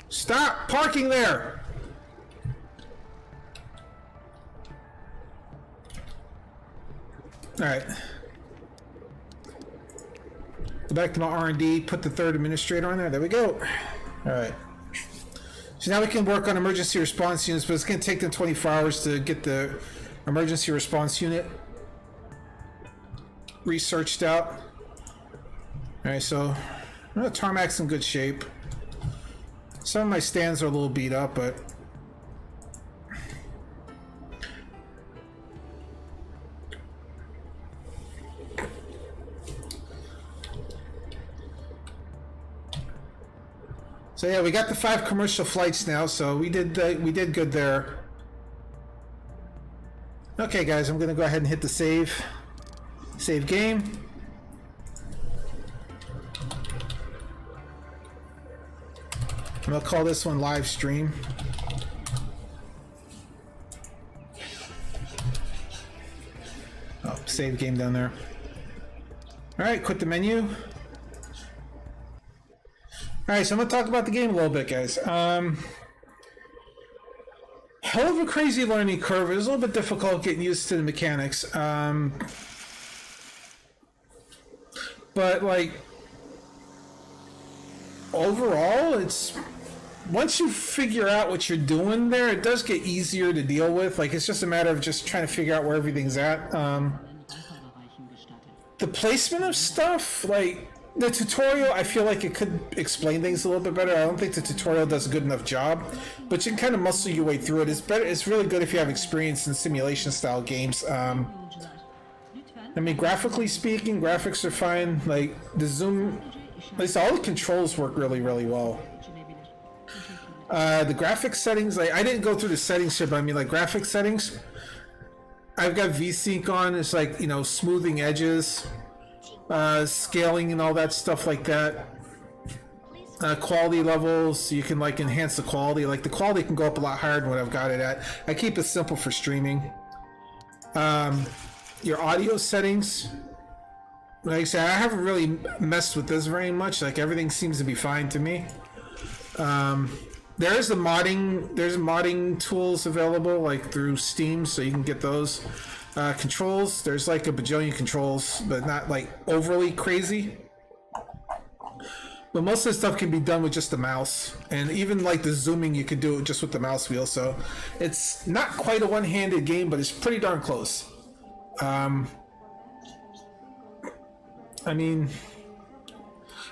[SPEAKER 2] Stop parking there! Alright. Go back to my R&D, put the third administrator on there. There we go. All right. So now we can work on emergency response units, but it's going to take them 24 hours to get the emergency response unit researched out. All right, so tarmac's in good shape. Some of my stands are a little beat up, but so yeah, we got the 5 commercial flights now, so we did good there. Okay, guys, I'm gonna go ahead and hit the save game. I'm gonna call this one live stream. Oh, save game down there. All right, quit the menu. All right, so I'm gonna talk about the game a little bit, guys. Hell of a crazy learning curve. It was a little bit difficult getting used to the mechanics. But like overall, it's once you figure out what you're doing there, it does get easier to deal with. Like it's just a matter of just trying to figure out where everything's at. The placement of stuff, like the tutorial, I feel like it could explain things a little bit better. I don't think the tutorial does a good enough job, but you can kind of muscle your way through it. It's better. It's really good if you have experience in simulation style games. I mean, graphically speaking, graphics are fine. Like the zoom, at least all the controls work really, really well. The graphics settings, like I didn't go through the settings here, but I mean, like graphics settings, I've got VSync on. It's like, you know, smoothing edges, scaling and all that stuff like that. Quality levels, so you can like enhance the quality. Like the quality can go up a lot higher than what I've got it at. I keep it simple for streaming. Your audio settings, like I said, I haven't really messed with this very much. Like everything seems to be fine to me. There's modding tools available like through Steam, so you can get those. Controls, there's like a bajillion controls, but not like overly crazy. But most of the stuff can be done with just the mouse, and even like the zooming, you can do it just with the mouse wheel. So it's not quite a one-handed game, but it's pretty darn close. I mean,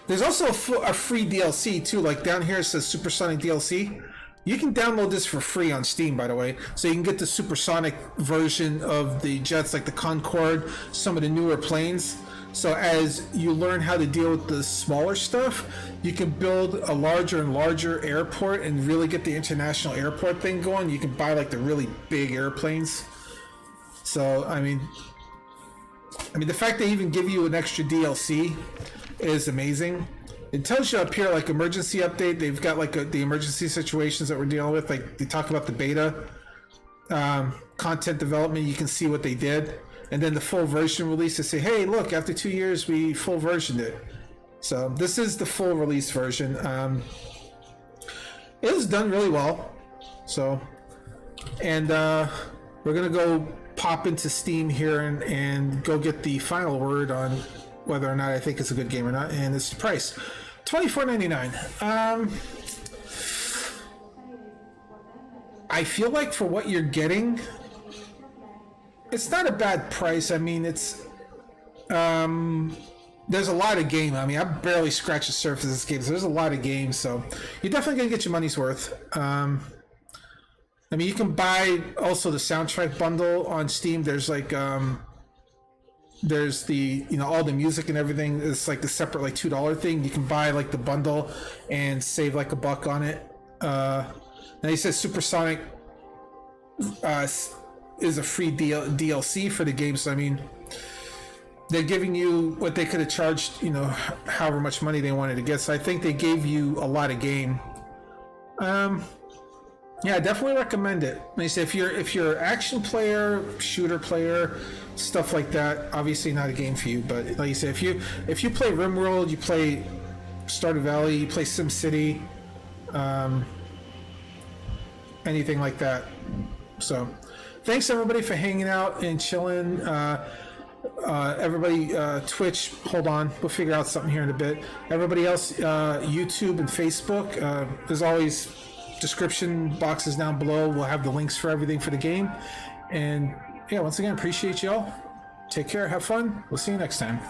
[SPEAKER 2] there's also a free DLC too. Like down here it says Supersonic DLC. You can download this for free on Steam, by the way, so you can get the supersonic version of the jets, like the Concorde, some of the newer planes. So as you learn how to deal with the smaller stuff, you can build a larger and larger airport and really get the international airport thing going. You can buy like the really big airplanes. So I mean, the fact they even give you an extra DLC is amazing. It tells you up here like emergency update. They've got like the emergency situations that we're dealing with. Like they talk about the beta content development. You can see what they did, and then the full version release. They say, hey, look, after 2 years we full versioned it. So this is the full release version. It was done really well. So, and we're gonna go pop into Steam here and go get the final word on whether or not I think it's a good game or not, and it's the price, $24.99. I feel like for what you're getting, it's not a bad price. I mean, it's there's a lot of game. I mean, I barely scratched the surface of this game, so there's a lot of games. So you're definitely gonna get your money's worth. I mean, you can buy also the soundtrack bundle on Steam. There's like there's the, you know, all the music and everything is like the separate like $2 thing. You can buy like the bundle and save like $1 on it. And he says Supersonic is a free DLC for the game. So I mean, they're giving you what they could have charged, you know, however much money they wanted to get. So I think they gave you a lot of game. Yeah, I definitely recommend it. Like I say, if you're an action player, shooter player, stuff like that, obviously not a game for you. But like you say, if you play RimWorld, you play Stardew Valley, you play SimCity, anything like that. So, thanks everybody for hanging out and chilling. Everybody, Twitch, hold on. We'll figure out something here in a bit. Everybody else, YouTube and Facebook. There's always description boxes down below. We'll have the links for everything for the game. And yeah, once again, appreciate y'all. Take care. Have fun. We'll see you next time.